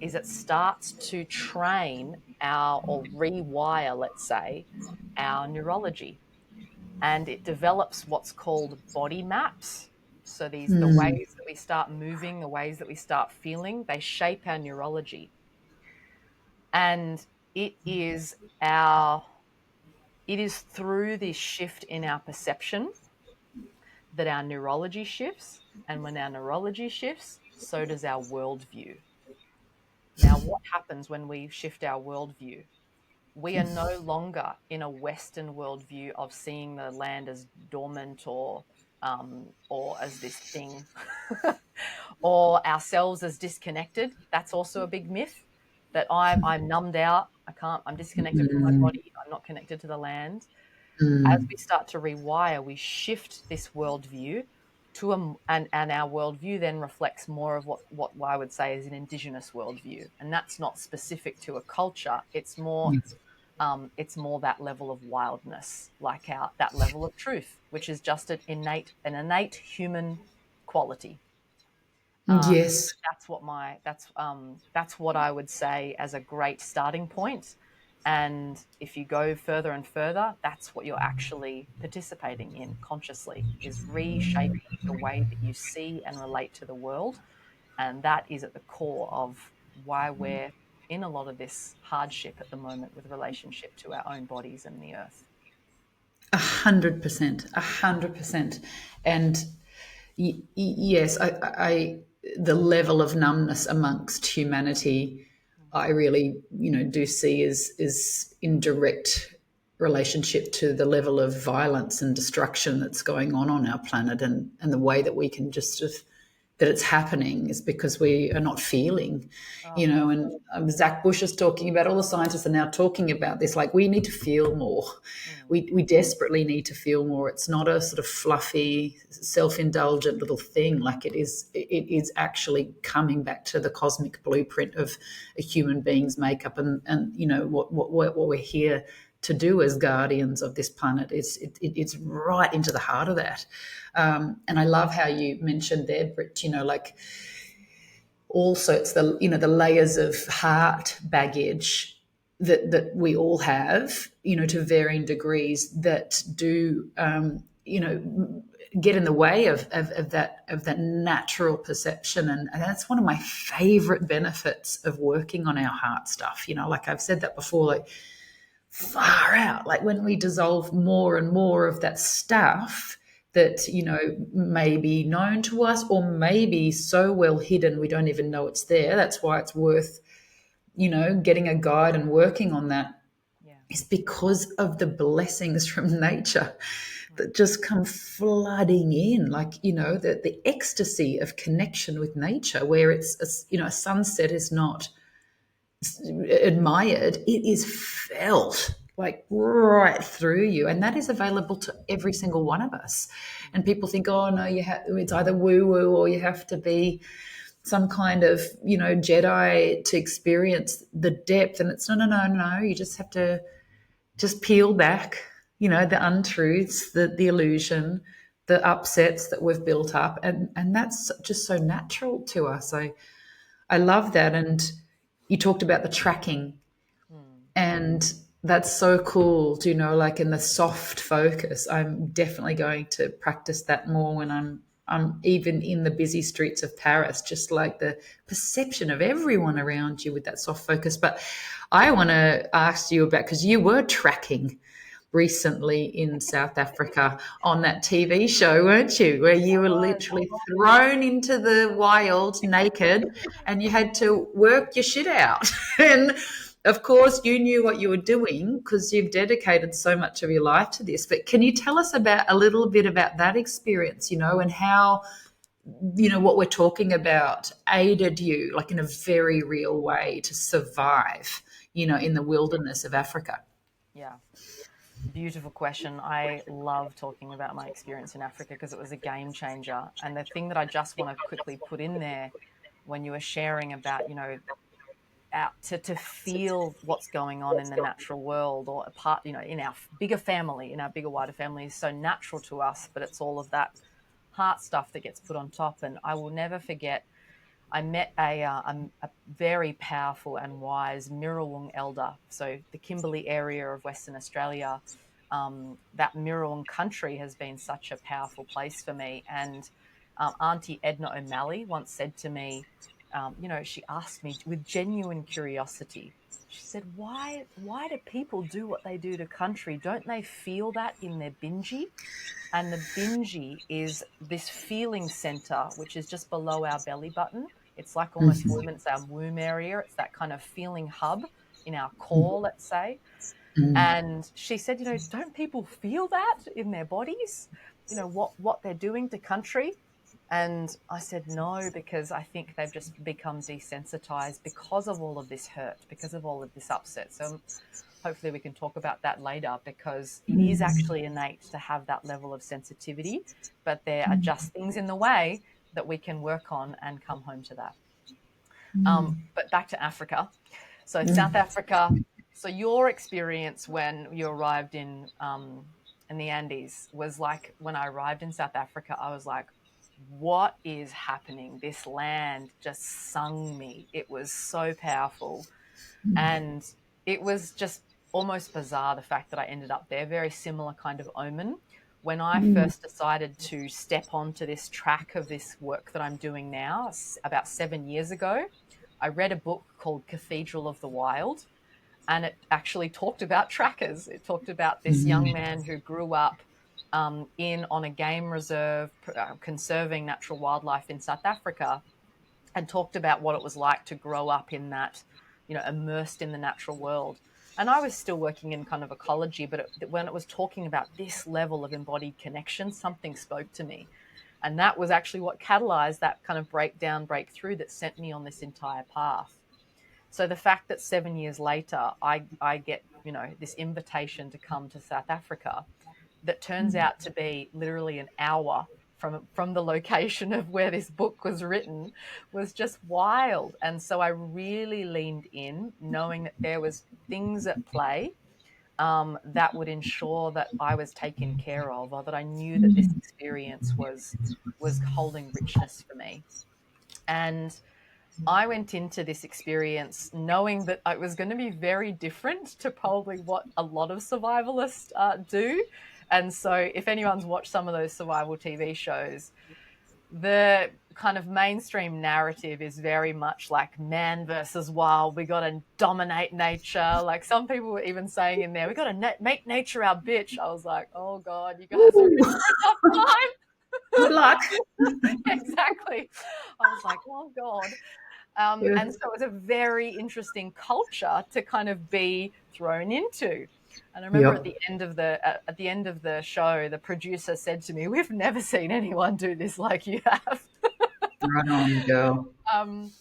is it starts to train or rewire, let's say, our neurology. And it develops what's called body maps. So the ways that we start moving, the ways that we start feeling, they shape our neurology. And it is through this shift in our perception that our neurology shifts. And when our neurology shifts, so does our worldview. Now, what happens when we shift our worldview? We are no longer in a Western worldview of seeing the land as dormant or as this thing, or ourselves as disconnected. That's also a big myth, that I'm numbed out. I'm disconnected from my body. I'm not connected to the land. As we start to rewire, we shift this worldview and our worldview then reflects more of what I would say is an indigenous worldview, and that's not specific to a culture. It's more that level of wildness, like that level of truth, which is just an innate human quality. Yes. That's what I would say as a great starting point. And if you go further and further, that's what you're actually participating in consciously, is reshaping the way that you see and relate to the world. And that is at the core of why we're in a lot of this hardship at the moment with relationship to our own bodies and the earth. 100%, 100%. And yes, the level of numbness amongst humanity, I really, do see is in direct relationship to the level of violence and destruction that's going on our planet, and the way that we can just that it's happening is because we are not feeling, and Zach Bush is talking about, all the scientists are now talking about this, like we need to feel more. We desperately need to feel more. It's not a sort of fluffy, self-indulgent little thing. Like it is actually coming back to the cosmic blueprint of a human being's makeup, and what we're here to do as guardians of this planet. It's right into the heart of that. And I love how you mentioned there, Britt, like also it's the layers of heart baggage that we all have, to varying degrees, that do, get in the way of that natural perception. And that's one of my favorite benefits of working on our heart stuff. Like I've said that before, like, far out, like when we dissolve more and more of that stuff that may be known to us, or maybe so well hidden we don't even know it's there. That's why it's worth getting a guide and working on that. Is because of the blessings from nature that just come flooding in, like the ecstasy of connection with nature, where it's a sunset is not admired, it is felt like right through you, and that is available to every single one of us. And people think, oh no, it's either woo woo, or you have to be some kind of Jedi to experience the depth. And it's no, you just have to just peel back the untruths, the illusion, the upsets that we've built up, and that's just so natural to us. I love that. And you talked about the tracking, and that's so cool to like in the soft focus. I'm definitely going to practice that more when I'm even in the busy streets of Paris, just like the perception of everyone around you with that soft focus. But I want to ask you about, because you were tracking recently in South Africa on that TV show, weren't you? Where you were literally thrown into the wild naked and you had to work your shit out. And of course, you knew what you were doing because you've dedicated so much of your life to this. But can you tell us a little bit about that experience, and how, what we're talking about aided you, like in a very real way, to survive, in the wilderness of Africa? Yeah. Beautiful question. I love talking about my experience in Africa because it was a game changer. And the thing that I just want to quickly put in there, when you were sharing about, to feel what's going on in the natural world, or a part, in our bigger family, in our bigger, wider family, is so natural to us, but it's all of that heart stuff that gets put on top. And I will never forget, I met a very powerful and wise Mirrawong elder. So the Kimberley area of Western Australia, that Mirrawong country has been such a powerful place for me. And Auntie Edna O'Malley once said to me, she asked me with genuine curiosity, she said, why do people do what they do to country? Don't they feel that in their bingy? And the bingy is this feeling center, which is just below our belly button. It's like almost it's our womb area. It's that kind of feeling hub in our core, let's say. And she said, don't people feel that in their bodies? What they're doing to country? And I said, no, because I think they've just become desensitized because of all of this hurt, because of all of this upset. So hopefully we can talk about that later, because it is actually innate to have that level of sensitivity, but there are just things in the way that we can work on and come home to that. But back to Africa. So South Africa. So your experience when you arrived in the Andes was like, when I arrived in South Africa, I was like, what is happening? This land just sung me. It was so powerful. And it was just almost bizarre, the fact that I ended up there. Very similar kind of omen. When I first decided to step onto this track of this work that I'm doing now, about 7 years ago, I read a book called Cathedral of the Wild, and it actually talked about trackers. It talked about this young man who grew up on a game reserve, conserving natural wildlife in South Africa, and talked about what it was like to grow up in that, immersed in the natural world. And I was still working in kind of ecology, but when it was talking about this level of embodied connection, something spoke to me. And that was actually what catalyzed that kind of breakthrough that sent me on this entire path. So the fact that 7 years later, I get, this invitation to come to South Africa that turns out to be literally an hour from the location of where this book was written, was just wild. And so I really leaned in, knowing that there was things at play that would ensure that I was taken care of, or that I knew that this experience was holding richness for me. And I went into this experience knowing that it was going to be very different to probably what a lot of survivalists do. And so if anyone's watched some of those survival TV shows, the kind of mainstream narrative is very much like man versus wild. We got to dominate nature. Like some people were even saying in there, we got to make nature our bitch. I was like, oh God, you guys are in a tough time. Good luck. Exactly. I was like, oh God. And so it was a very interesting culture to kind of be thrown into. And I remember at the end of the show, the producer said to me, "We've never seen anyone do this like you have." Right on, girl.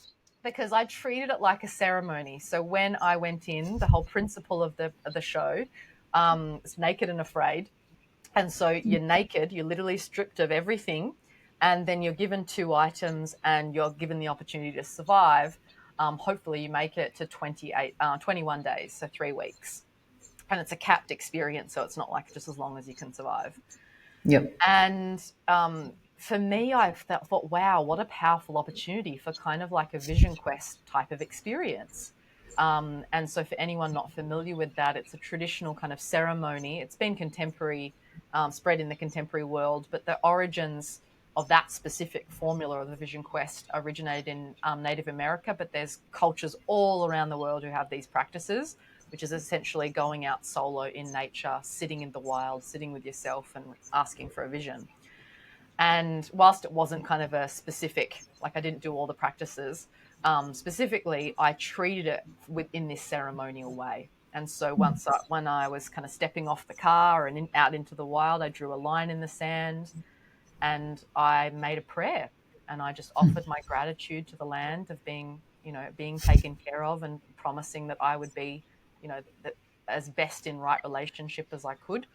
Because I treated it like a ceremony. So when I went in, the whole principle of the show is naked and afraid. And so you're naked, you're literally stripped of everything, and then you're given 2 items and you're given the opportunity to survive. Hopefully you make it to 21 days, so 3 weeks. And it's a capped experience, so it's not like just as long as you can survive. Yep. And for me, I thought, wow, what a powerful opportunity for kind of like a vision quest type of experience. And so for anyone not familiar with that, it's a traditional kind of ceremony. It's been contemporary, spread in the contemporary world, but the origins of that specific formula of the vision quest originated in Native America, but there's cultures all around the world who have these practices, which is essentially going out solo in nature, sitting in the wild, sitting with yourself and asking for a vision. And whilst it wasn't kind of a specific, like I didn't do all the practices, specifically, I treated it in this ceremonial way. And so when I was kind of stepping off the car and out into the wild, I drew a line in the sand and I made a prayer. And I just offered my gratitude to the land of being taken care of, and promising that I would be, as best in right relationship as I could,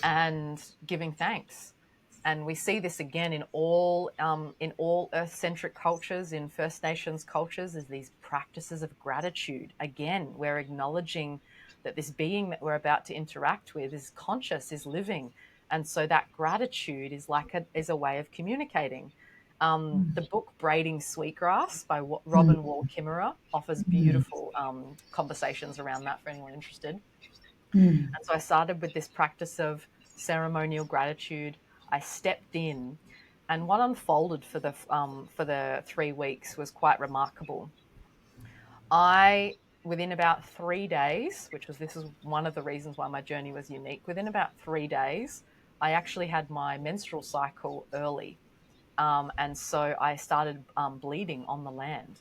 and giving thanks. And we see this again in all Earth-centric cultures, in First Nations cultures, is these practices of gratitude. Again, we're acknowledging that this being that we're about to interact with is conscious, is living, and so that gratitude is a way of communicating. The book Braiding Sweetgrass by Robin Wall Kimmerer offers beautiful conversations around that for anyone interested. And so I started with this practice of ceremonial gratitude. I stepped in, and what unfolded for the 3 weeks was quite remarkable. Within about 3 days, this is one of the reasons why my journey was unique, within about 3 days, I actually had my menstrual cycle early. And so I started bleeding on the land.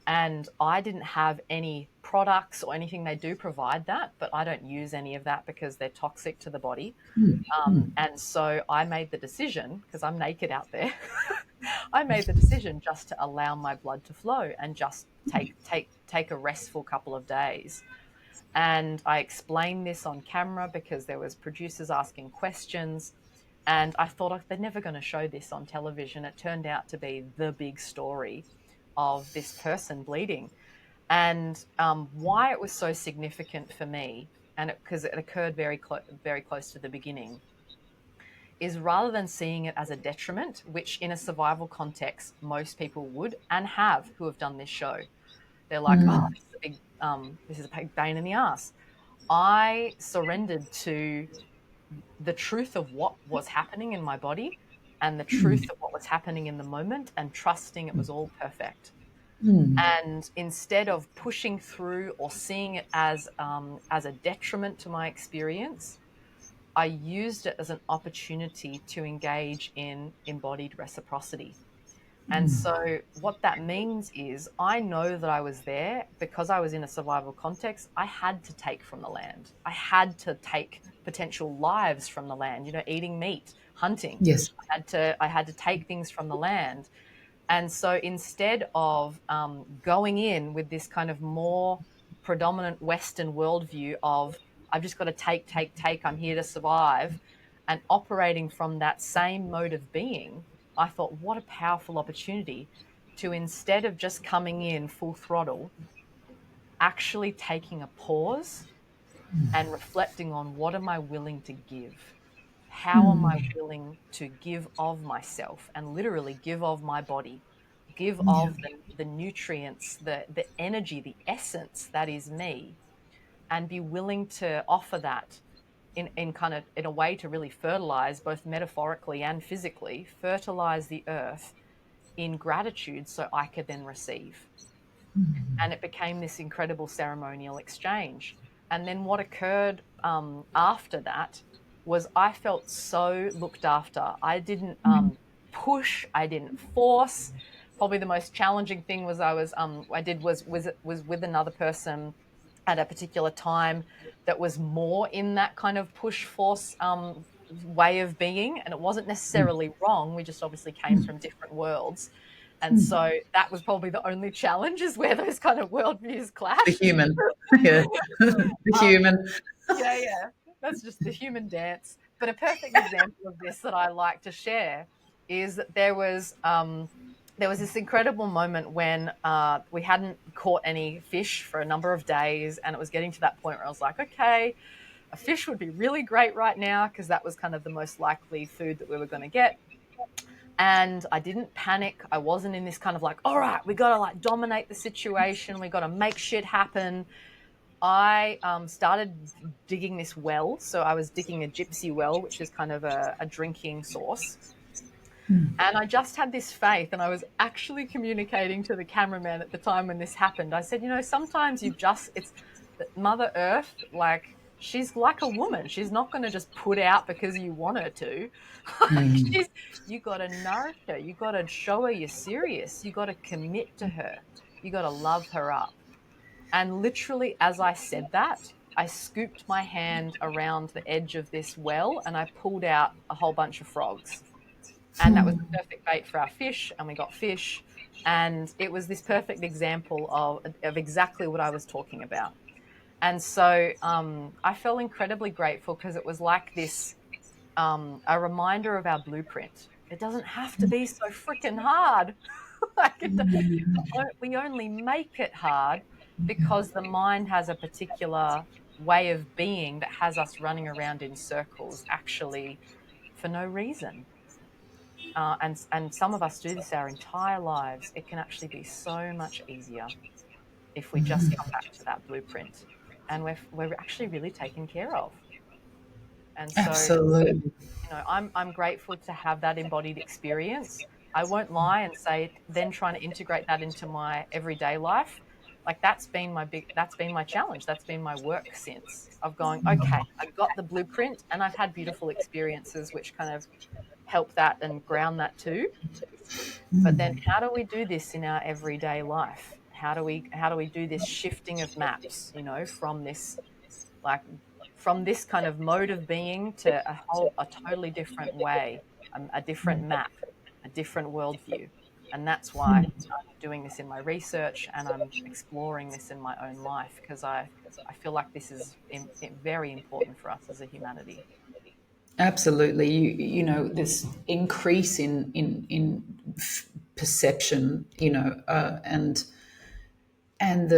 And I didn't have any products or anything. They do provide that, but I don't use any of that because they're toxic to the body. And so I made the decision, because I'm naked out there, I made the decision just to allow my blood to flow and just take a restful couple of days. And I explained this on camera because there was producers asking questions. And I thought they're never going to show this on television. It turned out to be the big story of this person bleeding. And why it was so significant for me, and because it occurred very close to the beginning, is rather than seeing it as a detriment, which in a survival context most people would and have who have done this show, they're like, oh, this is a big pain in the ass. I surrendered to the truth of what was happening in my body and the truth of what was happening in the moment, and trusting it was all perfect. And instead of pushing through or seeing it as a detriment to my experience, I used it as an opportunity to engage in embodied reciprocity. And so what that means is I know that I was there because I was in a survival context. I had to take from the land. I had to take potential lives from the land, eating meat, hunting. Yes. I had to take things from the land. And so instead of going in with this kind of more predominant Western worldview of I've just got to take, I'm here to survive, and operating from that same mode of being, I thought, what a powerful opportunity to, instead of just coming in full throttle, actually taking a pause and reflecting on what am I willing to give? How am I willing to give of myself, and literally give of my body, give of the nutrients, the energy, the essence that is me, and be willing to offer that in a way to really fertilize, both metaphorically and physically, fertilize the earth in gratitude so I could then receive. And it became this incredible ceremonial exchange. And then what occurred after that was I felt so looked after. I didn't push, I didn't force. Probably the most challenging thing was was with another person at a particular time that was more in that kind of push force way of being, and it wasn't necessarily wrong. We just obviously came from different worlds. And so that was probably the only challenge, is where those kind of worldviews clash. The human. Yeah. The human. Yeah. That's just the human dance. But a perfect example of this that I like to share is that there was this incredible moment when we hadn't caught any fish for a number of days, and it was getting to that point where I was like, okay, a fish would be really great right now, because that was kind of the most likely food that we were going to get. And I didn't panic. I wasn't in this kind of like, all right, we got to dominate the situation. We got to make shit happen. I started digging this well. So I was digging a gypsy well, which is kind of a drinking source. And I just had this faith, and I was actually communicating to the cameraman at the time when this happened. I said, sometimes it's Mother Earth, she's like a woman. She's not going to just put out because you want her to. You got to nourish her. You got to show her you're serious. You got to commit to her. You got to love her up. And literally, as I said that, I scooped my hand around the edge of this well and I pulled out a whole bunch of frogs. And that was the perfect bait for our fish, and we got fish. And it was this perfect example of exactly what I was talking about. And so I felt incredibly grateful, because it was like this, a reminder of our blueprint. It doesn't have to be so freaking hard. We only make it hard because the mind has a particular way of being that has us running around in circles, actually, for no reason. and some of us do this our entire lives, it can actually be so much easier if we just come back to that blueprint and we're actually really taken care of. And so, Absolutely. I'm grateful to have that embodied experience. I won't lie and say then trying to integrate that into my everyday life, like that's been my challenge. That's been my work since of going, okay, I've got the blueprint and I've had beautiful experiences which kind of help that and ground that too. But then how do we do this in our everyday life? How do we do this shifting of maps, from this, like, from this kind of mode of being to a totally different way, a different map, a different worldview. And that's why I'm doing this in my research and I'm exploring this in my own life, because I feel like this is very important for us as a humanity. Absolutely. This increase in perception, and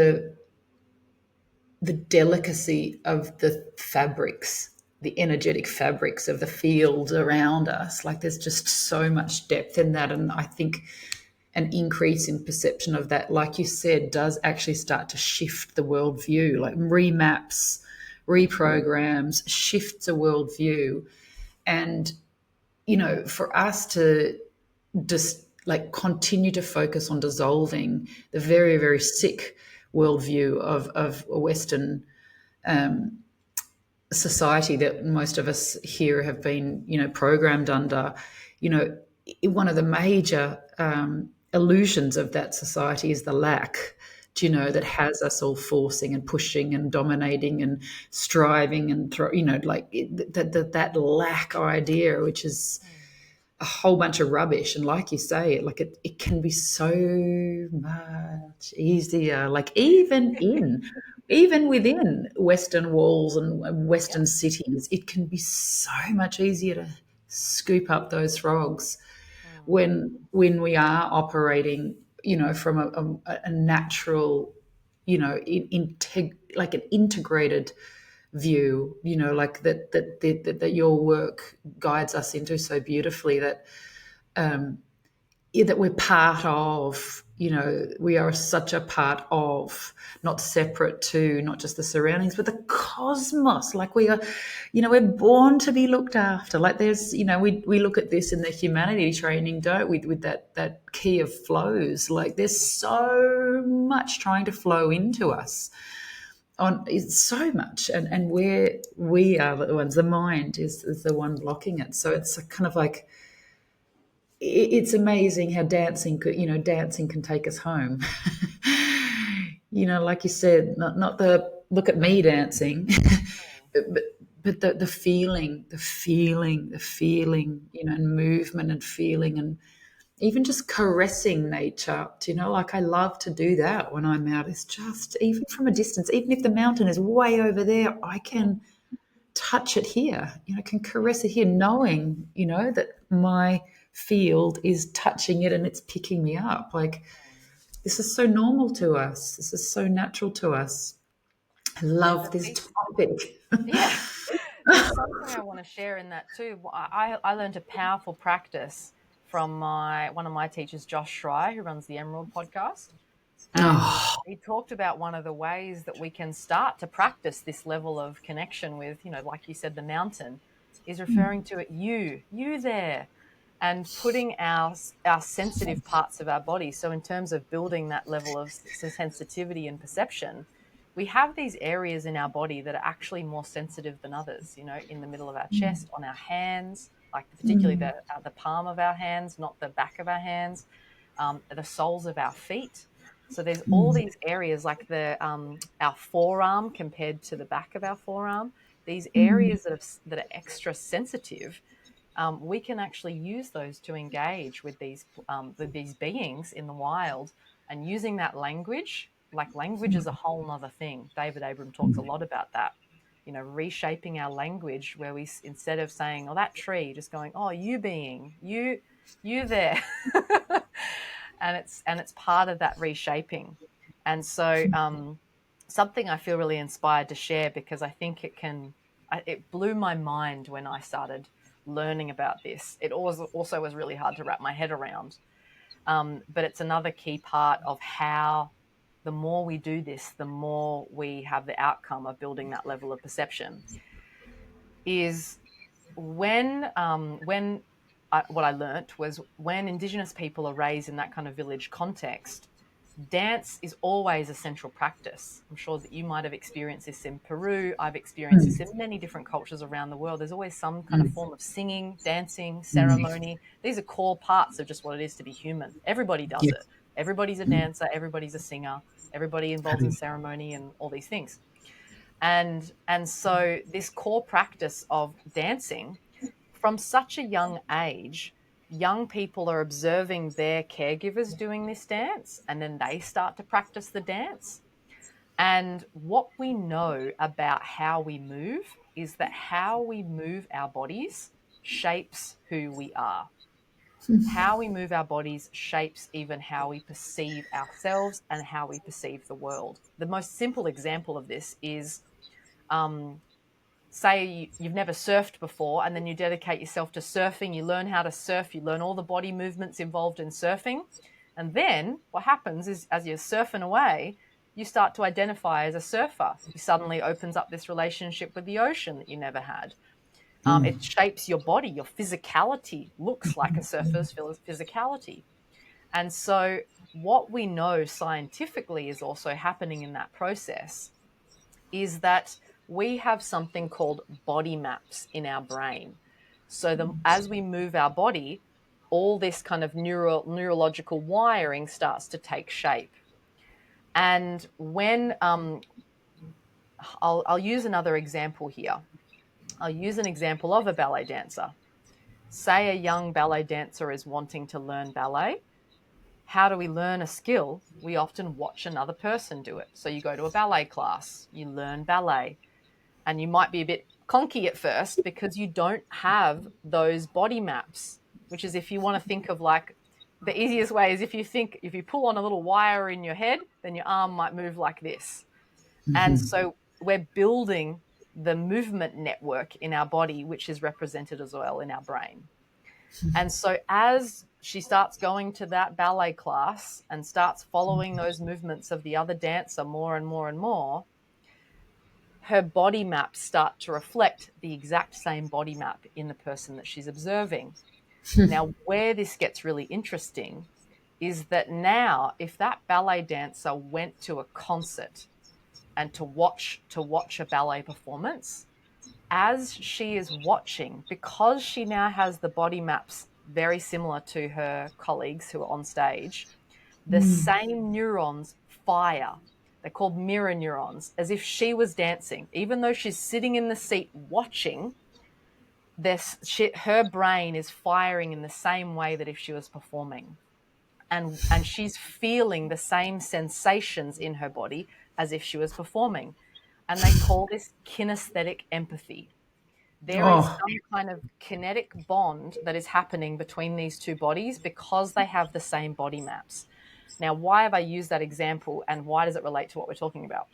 the delicacy of the fabrics, the energetic fabrics of the field around us. Like, there's just so much depth in that. And I think an increase in perception of that, like you said, does actually start to shift the worldview, like remaps, reprograms, shifts a worldview. And, for us to just like continue to focus on dissolving the very, very sick worldview of a Western society that most of us here have been, programmed under. One of the major illusions of that society is the lack, that has us all forcing and pushing and dominating and striving and, that lack idea, which is a whole bunch of rubbish. And like you say, like it can be so much easier, like even within Western walls and Western cities, it can be so much easier to scoop up those frogs when we are operating, from a natural, like an integrated view, like that your work guides us into so beautifully, that that we're part of, we are such a part of, not separate to, not just the surroundings, but the cosmos. Like, we are, we're born to be looked after. Like, there's, we look at this in the humanity training, don't we, with that key of flows. Like, there's so much trying to flow into us. It's so much, and we are the ones, the mind is the one blocking it. So it's kind of like, it's amazing how dancing can take us home. Like you said, not the look at me dancing, but the feeling, and movement and feeling, and even just caressing nature. Like, I love to do that when I'm out. It's just, even from a distance, even if the mountain is way over there, I can touch it here, can caress it here, knowing, that my field is touching it and it's picking me up. Like, this is so normal to us. This is so natural to us. I love this topic. Yeah. There's something I want to share in that too. I learned a powerful practice from one of my teachers, Josh Schreier, who runs the Emerald podcast. And he talked about one of the ways that we can start to practice this level of connection with, like you said, the mountain, is referring to it, you there, and putting our sensitive parts of our body. So in terms of building that level of sensitivity and perception, we have these areas in our body that are actually more sensitive than others, in the middle of our chest, on our hands, like particularly the palm of our hands, not the back of our hands, the soles of our feet. So there's all these areas, like our forearm compared to the back of our forearm, these areas that are extra sensitive. We can actually use those to engage with these beings in the wild, and using that language. Like, language is a whole nother thing. David Abram talks a lot about that, reshaping our language, where we, instead of saying, oh, that tree, just going, oh, you being, you there. And it's part of that reshaping. And so something I feel really inspired to share, because I think it blew my mind when I started learning about this. It also was really hard to wrap my head around. But it's another key part of how the more we do this, the more we have the outcome of building that level of perception. Is when what I learnt was when Indigenous people are raised in that kind of village context, dance is always a central practice. I'm sure that you might have experienced this in Peru. I've experienced this in many different cultures around the world. There's always some kind of form of singing, dancing, ceremony. These are core parts of just what it is to be human. Everybody does it. Everybody's a dancer, everybody's a singer, everybody involved in ceremony and all these things. And so this core practice of dancing from such a young age, young people are observing their caregivers doing this dance, and then they start to practice the dance. And what we know about how we move is that how we move our bodies shapes who we are. How we move our bodies shapes even how we perceive ourselves and how we perceive the world. The most simple example of this is say you've never surfed before, and then you dedicate yourself to surfing, you learn how to surf, you learn all the body movements involved in surfing. And then what happens is as you're surfing away, you start to identify as a surfer. You suddenly opens up this relationship with the ocean that you never had. It shapes your body. Your physicality looks like a surfer's physicality. And so what we know scientifically is also happening in that process is that we have something called body maps in our brain. So as we move our body, all this kind of neurological wiring starts to take shape. And when I'll use another example here. I'll use an example of a ballet dancer. Say a young ballet dancer is wanting to learn ballet. How do we learn a skill? We often watch another person do it. So you go to a ballet class, you learn ballet. And you might be a bit conky at first because you don't have those body maps, which is if you want to think of like the easiest way is if you pull on a little wire in your head, then your arm might move like this. And so we're building the movement network in our body, which is represented as well in our brain. And so as she starts going to that ballet class and starts following those movements of the other dancer more and more and more, her body maps start to reflect the exact same body map in the person that she's observing. Now, where this gets really interesting is that now, if that ballet dancer went to a concert and to watch a ballet performance, as she is watching, because she now has the body maps very similar to her colleagues who are on stage, the same neurons fire. They're called mirror neurons, as if she was dancing. Even though she's sitting in the seat watching, her brain is firing in the same way that if she was performing. And she's feeling the same sensations in her body as if she was performing. And they call this kinesthetic empathy. There is some kind of kinetic bond that is happening between these two bodies because they have the same body maps. Now, why have I used that example and why does it relate to what we're talking about?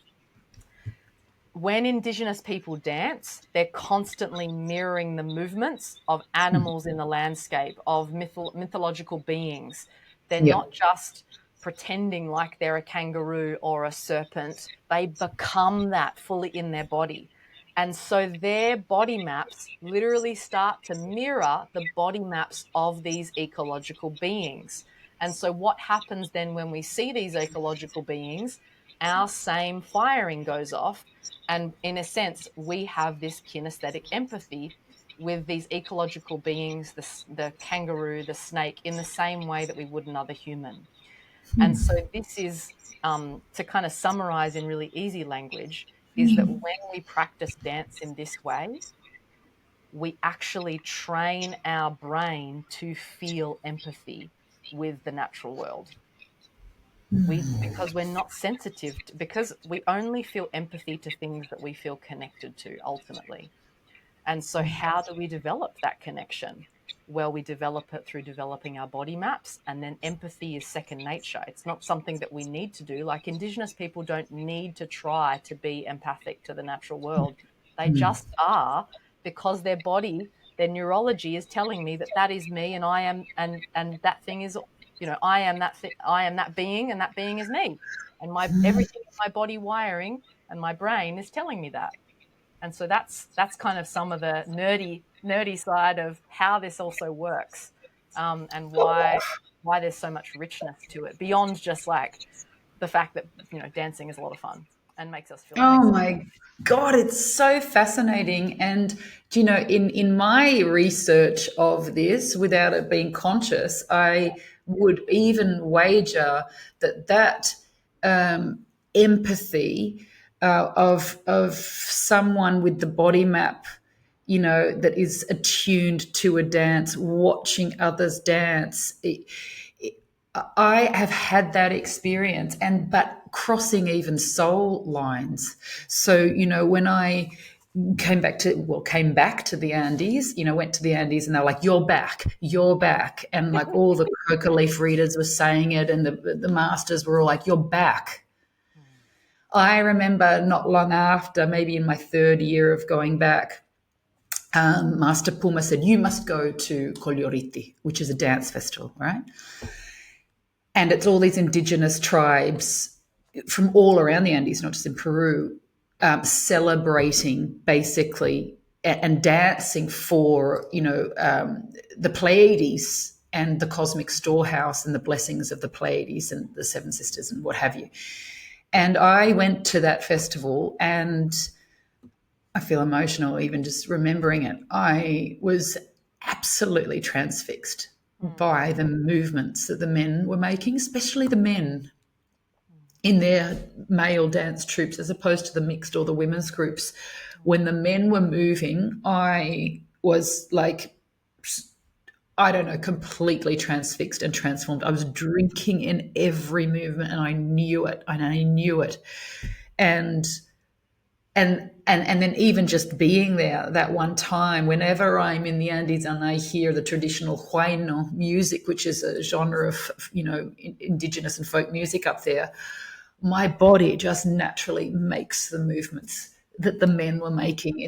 When Indigenous people dance, they're constantly mirroring the movements of animals in the landscape, of mythological beings. They're not just pretending like they're a kangaroo or a serpent. They become that fully in their body. And so their body maps literally start to mirror the body maps of these ecological beings. And so what happens then when we see these ecological beings, our same firing goes off. And in a sense, we have this kinesthetic empathy with these ecological beings, the kangaroo, the snake, in the same way that we would another human. And so this is, to kind of summarize in really easy language, is that when we practice dance in this way, we actually train our brain to feel empathy with the natural world. Because we're not sensitive, because we only feel empathy to things that we feel connected to ultimately. And so how do we develop that connection? Well, we develop it through developing our body maps, and then empathy is second nature. It's not something that we need to do. Like Indigenous people don't need to try to be empathic to the natural world. They just are, because their their neurology is telling me that that is me, and I am, and that thing is, I am that being, and that being is me, and everything in my body wiring and my brain is telling me that. And so that's kind of some of the nerdy side of how this also works, and why there's so much richness to it beyond just like the fact that dancing is a lot of fun and makes us feel Oh amazing. my God, it's so fascinating. And in my research of this, without it being conscious, I would even wager that empathy of someone with the body map, that is attuned to a dance, watching others dance. I have had that experience, but crossing even soul lines. So, when I came back to the Andes, went to the Andes, and they're like, you're back. And like all the coca leaf readers were saying it, and the masters were all like, you're back. I remember not long after, maybe in my third year of going back, Master Puma said, you must go to Colloriti, which is a dance festival, right? And it's all these indigenous tribes from all around the Andes, not just in Peru, celebrating basically and dancing for, the Pleiades and the cosmic storehouse and the blessings of the Pleiades and the Seven Sisters and what have you. And I went to that festival, and I feel emotional even just remembering it. I was absolutely transfixed by the movements that the men were making, especially the men in their male dance troupes as opposed to the mixed or the women's groups. When the men were moving, I was like, I don't know, completely transfixed and transformed. I was drinking in every movement, and I knew it, And then even just being there that one time, whenever I'm in the Andes and I hear the traditional huayno music, which is a genre of, indigenous and folk music up there, my body just naturally makes the movements that the men were making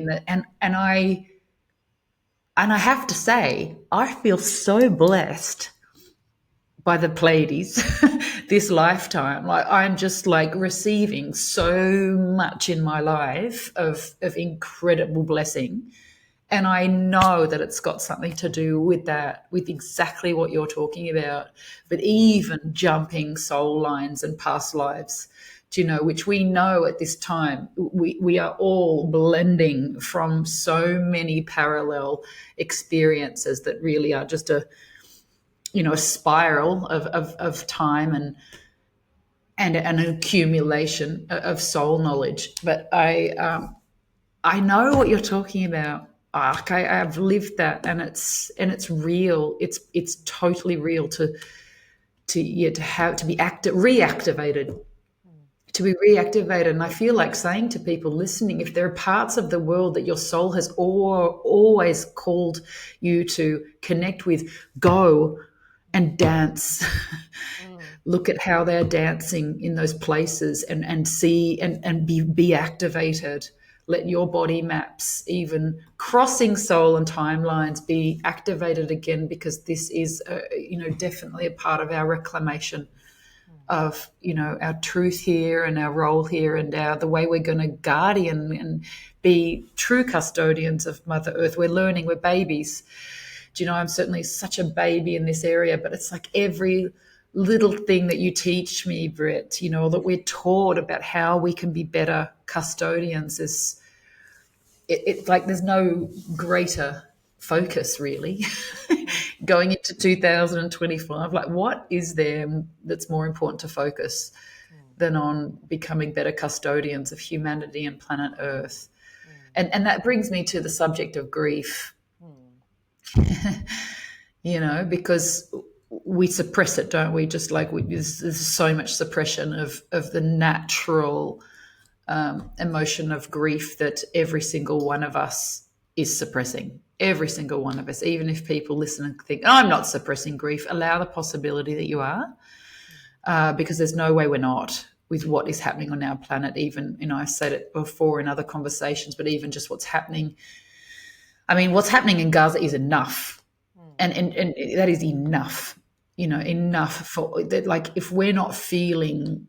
and I have to say, I feel so blessed by the Pleiades this lifetime. Like, I'm just like receiving so much in my life of incredible blessing. And I know that it's got something to do with that, with exactly what you're talking about, but even jumping soul lines and past lives, which we know at this time, we are all blending from so many parallel experiences that really are just a spiral of time and an accumulation of soul knowledge. But I know what you're talking about. I've lived that, and it's real. It's totally real to be reactivated. To be reactivated. And I feel like saying to people listening, if there are parts of the world that your soul has always called you to connect with, go and dance. Look at how they're dancing in those places and see and be activated. Let your body maps, even crossing soul and timelines, be activated again, because this is definitely a part of our reclamation of our truth here and our role here, and the way we're going to guardian and be true custodians of Mother Earth. We're learning, we're babies. I'm certainly such a baby in this area, but it's like every little thing that you teach me, Britt, that we're taught about how we can be better custodians is it's like there's no greater focus really going into 2025. Like, what is there that's more important to focus than on becoming better custodians of humanity and planet Earth? And that brings me to the subject of grief. Because we suppress it, don't we? Just like there's so much suppression of the natural emotion of grief that every single one of us is suppressing. Every single one of us, even if people listen and think, I'm not suppressing grief, allow the possibility that you are, because there's no way we're not, with what is happening on our planet. Even, I said it before in other conversations, but even just what's happening I mean, what's happening in Gaza is enough, and that is enough. Enough for that. Like, if we're not feeling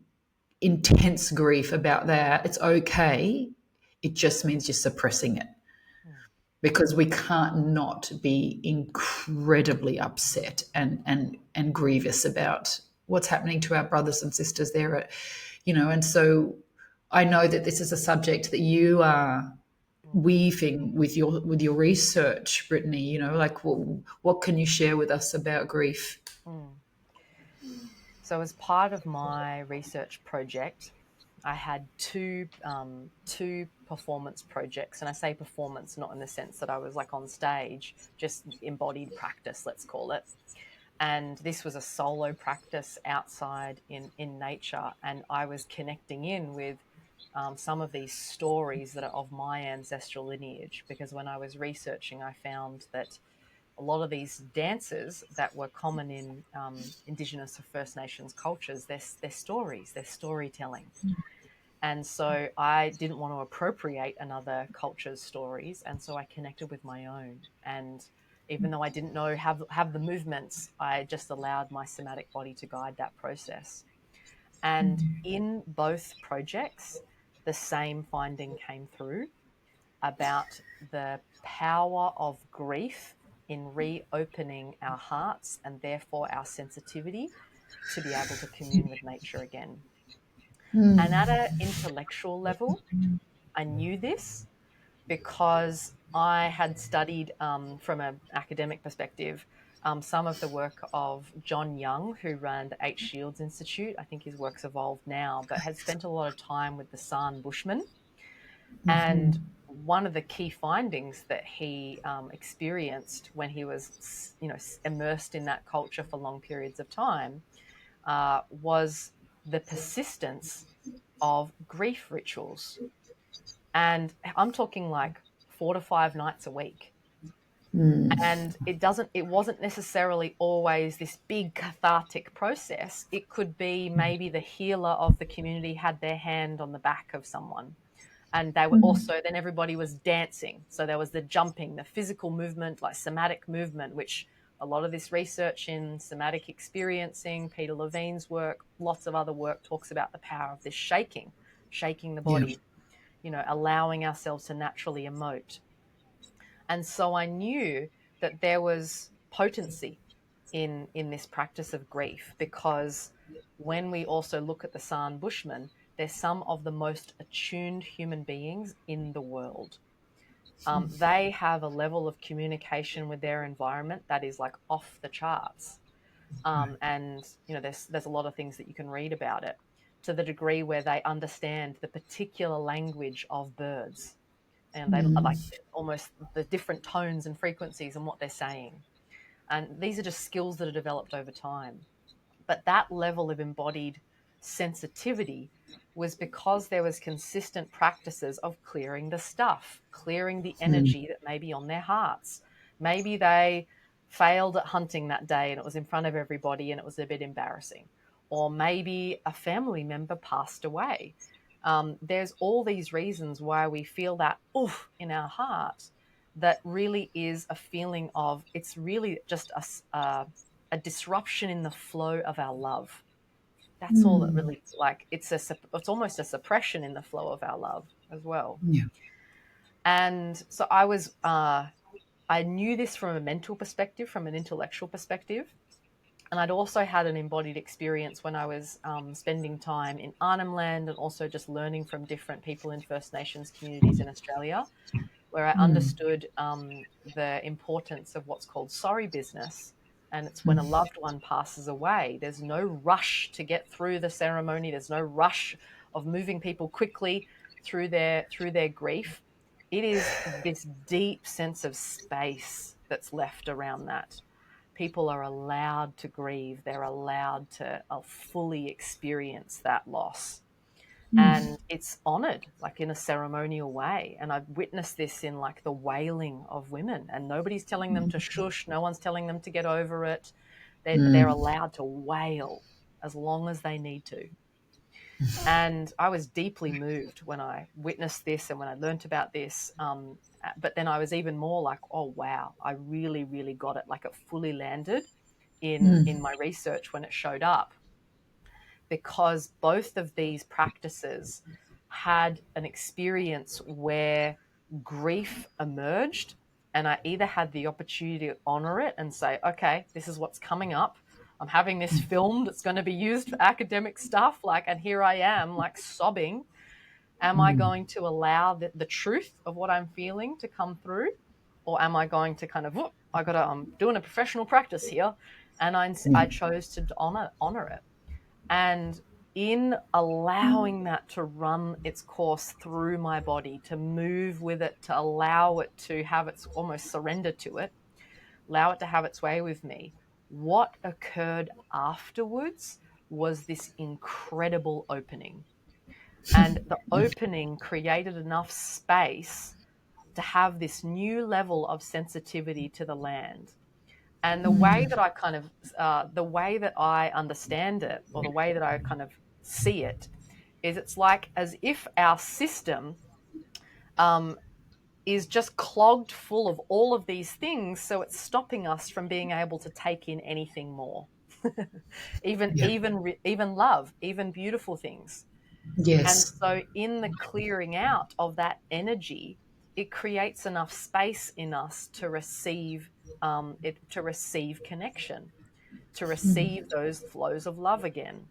intense grief about that, it's okay. It just means you're suppressing it, because we can't not be incredibly upset and grievous about what's happening to our brothers and sisters there. And so I know that this is a subject that you are weaving with your research, Brittany. Like, what can you share with us about grief? So as part of my research project, I had two performance projects, and I say performance not in the sense that I was like on stage, just embodied practice, let's call it. And this was a solo practice outside in nature, and I was connecting in with some of these stories that are of my ancestral lineage, because when I was researching, I found that a lot of these dances that were common in Indigenous or First Nations cultures, they're stories, they're storytelling. And so I didn't want to appropriate another culture's stories, and so I connected with my own. And even though I didn't know have the movements, I just allowed my somatic body to guide that process. And in both projects, the same finding came through about the power of grief in reopening our hearts and therefore our sensitivity to be able to commune with nature again. And at an intellectual level, I knew this because I had studied from an academic perspective some of the work of John Young, who ran the H. Shields Institute. I think his work's evolved now, but had spent a lot of time with the San Bushmen. And one of the key findings that he experienced when he was, immersed in that culture for long periods of time was the persistence of grief rituals. And I'm talking like 4 to 5 nights a week. And it wasn't necessarily always this big cathartic process. It could be maybe the healer of the community had their hand on the back of someone. And they were also, then everybody was dancing. So there was the jumping, the physical movement, like somatic movement, which a lot of this research in somatic experiencing, Peter Levine's work, lots of other work talks about the power of this shaking the body, allowing ourselves to naturally emote. And so I knew that there was potency in this practice of grief, because when we also look at the San Bushmen, they're some of the most attuned human beings in the world. They have a level of communication with their environment that is like off the charts. And there's a lot of things that you can read about it, to the degree where they understand the particular language of birds, and they like almost the different tones and frequencies and what they're saying. And these are just skills that are developed over time. But that level of embodied sensitivity was because there was consistent practices of clearing the stuff, clearing the energy that may be on their hearts. Maybe they failed at hunting that day and it was in front of everybody and it was a bit embarrassing. Or maybe a family member passed away. There's all these reasons why we feel that oof in our heart, that really is a feeling of, it's really just a disruption in the flow of our love. That's all that really, like, it's almost a suppression in the flow of our love as well. Yeah. And so I knew this from a mental perspective, from an intellectual perspective. And I'd also had an embodied experience when I was spending time in Arnhem Land, and also just learning from different people in First Nations communities in Australia, where I understood the importance of what's called sorry business. And it's when a loved one passes away, there's no rush to get through the ceremony. There's no rush of moving people quickly through their grief. It is this deep sense of space that's left around that. People are allowed to grieve. They're allowed to fully experience that loss. And it's honored, like in a ceremonial way. And I've witnessed this in like the wailing of women, and nobody's telling them to shush. No one's telling them to get over it. They're allowed to wail as long as they need to. And I was deeply moved when I witnessed this and when I learnt about this. But then I was even more like, oh, wow, I really, really got it. Like it fully landed in my research when it showed up, because both of these practices had an experience where grief emerged, and I either had the opportunity to honor it and say, okay, this is what's coming up. I'm having this film that's going to be used for academic stuff, like, and here I am, like, sobbing. Am I going to allow the truth of what I'm feeling to come through? Or am I going to kind of, I'm doing a professional practice here. And I chose to honor it. And in allowing that to run its course through my body, to move with it, to allow it to have its, almost surrender to it, allow it to have its way with me, what occurred afterwards was this incredible opening. And the opening created enough space to have this new level of sensitivity to the land. And the way that I kind of, the way that I understand it, or the way that I kind of see it, is it's like as if our system is just clogged full of all of these things, so it's stopping us from being able to take in anything more. even love, even beautiful things. And Yes. so in the clearing out of that energy, it creates enough space in us to receive to receive connection, to receive those flows of love again.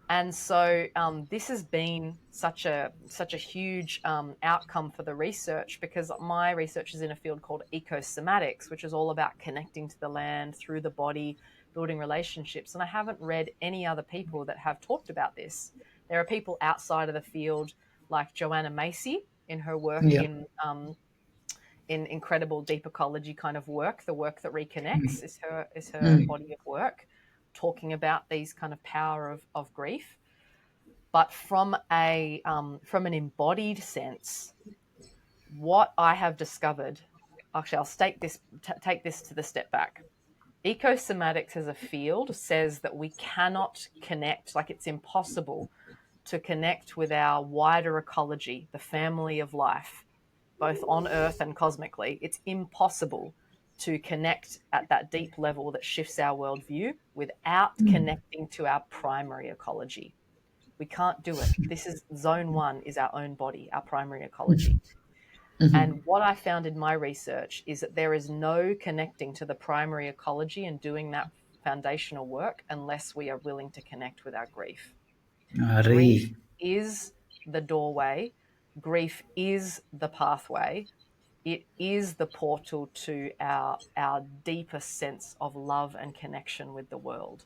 And so this has been such a huge outcome for the research, because my research is in a field called eco-Somatics, which is all about connecting to the land through the body, building relationships. And I haven't read any other people that have talked about this. There are people outside of the field like Joanna Macy in her work in incredible deep ecology kind of work. The work that reconnects is her body of work, talking about these kind of power of grief. But from an embodied sense, what I have discovered, actually, I'll take this to the step back. Eco-Somatics as a field says that we cannot connect, like it's impossible to connect with our wider ecology, the family of life, both on Earth and cosmically. It's impossible to connect at that deep level that shifts our worldview without connecting to our primary ecology. We can't do it. This is zone one, is our own body, our primary ecology. And what I found in my research is that there is no connecting to the primary ecology and doing that foundational work unless we are willing to connect with our grief. Grief is the doorway. Grief is the pathway. It is the portal to our deepest sense of love and connection with the world.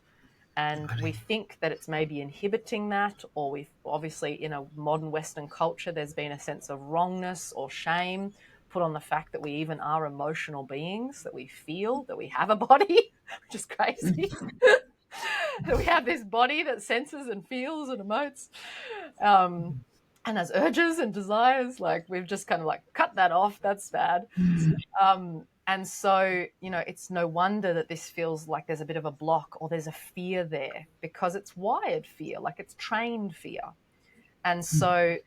And we think that it's maybe inhibiting that, or we've obviously, in a modern Western culture, there's been a sense of wrongness or shame put on the fact that we even are emotional beings, that we feel, that we have a body, which is crazy. That we have this body that senses and feels and emotes, and has urges and desires. Like, we've just kind of like cut that off. That's bad. And so, it's no wonder that this feels like there's a bit of a block, or there's a fear there, because it's wired fear, like it's trained fear. And so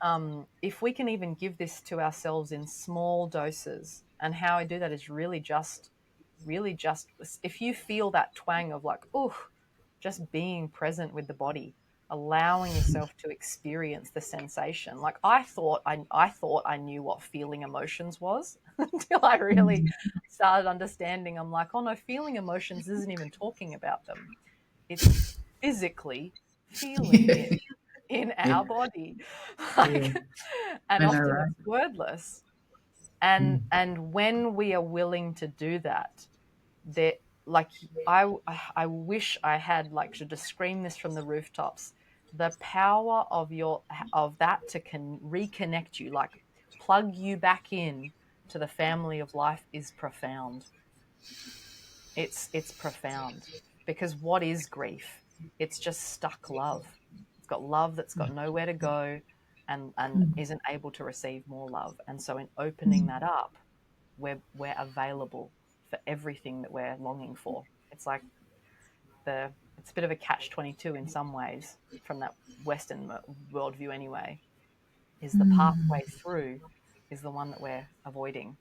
if we can even give this to ourselves in small doses, and how I do that is really just, if you feel that twang of like, oh, just being present with the body, allowing yourself to experience the sensation. Like I thought I knew what feeling emotions was until I really started understanding. I'm like, oh no, feeling emotions isn't even talking about them. It's physically feeling it in our body. And often it's wordless. And when we are willing to do that, like I wish I had like to just scream this from the rooftops. The power of that to reconnect you, like plug you back in to the family of life, is profound. It's profound, because what is grief? It's just stuck love. It's got love that's got nowhere to go, and isn't able to receive more love. And so in opening that up, we're available for everything that we're longing for. It's like it's a bit of a catch-22 in some ways, from that Western worldview anyway, is the pathway through is the one that we're avoiding.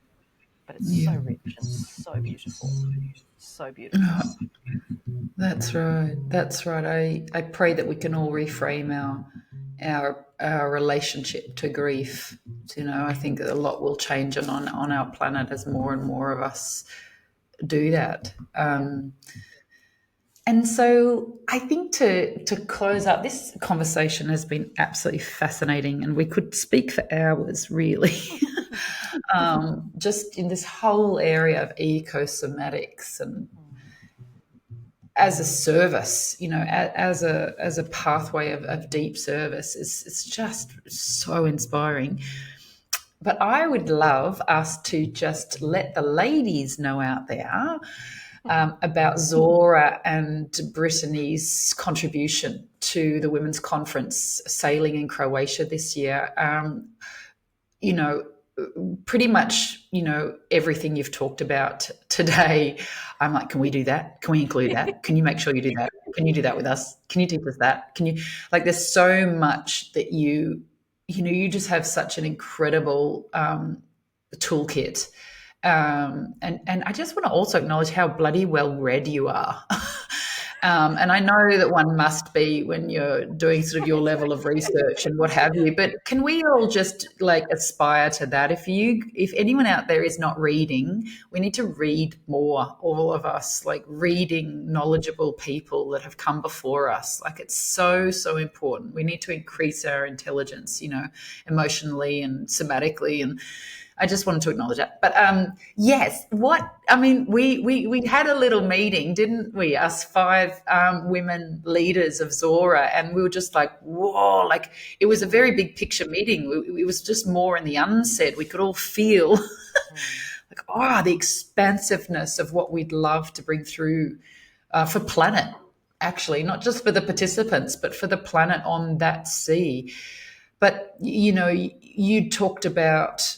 but it's so rich and so beautiful. So beautiful. That's right. That's right. I pray that we can all reframe our relationship to grief. You know, I think a lot will change on our planet as more and more of us do that. And so I think to close up, this conversation has been absolutely fascinating, and we could speak for hours, really. Just in this whole area of eco-Somatics and as a service, you know, as a pathway of deep service, it's just so inspiring. But I would love us to just let the ladies know out there about Zora and Brittany's contribution to the Women's Conference sailing in Croatia this year. You know, pretty much, you know, everything you've talked about today, I'm like, can we do that? Can we include that? Can you make sure you do that? Can you do that with us? Can you teach us that? Can you, like, there's so much that you just have such an incredible toolkit. And I just want to also acknowledge how bloody well read you are. And I know that one must be when you're doing sort of your level of research and what have you, but can we all just like aspire to that? If anyone out there is not reading, we need to read more, all of us, like reading knowledgeable people that have come before us. Like it's so, so important. We need to increase our intelligence, you know, emotionally and somatically, and I just wanted to acknowledge that. But yes, we had a little meeting, didn't we? Us five women leaders of Zora, and we were just like, whoa! Like it was a very big picture meeting. It was just more in the unsaid. We could all feel like the expansiveness of what we'd love to bring through for planet. Actually, not just for the participants, but for the planet on that sea. But you know, you talked about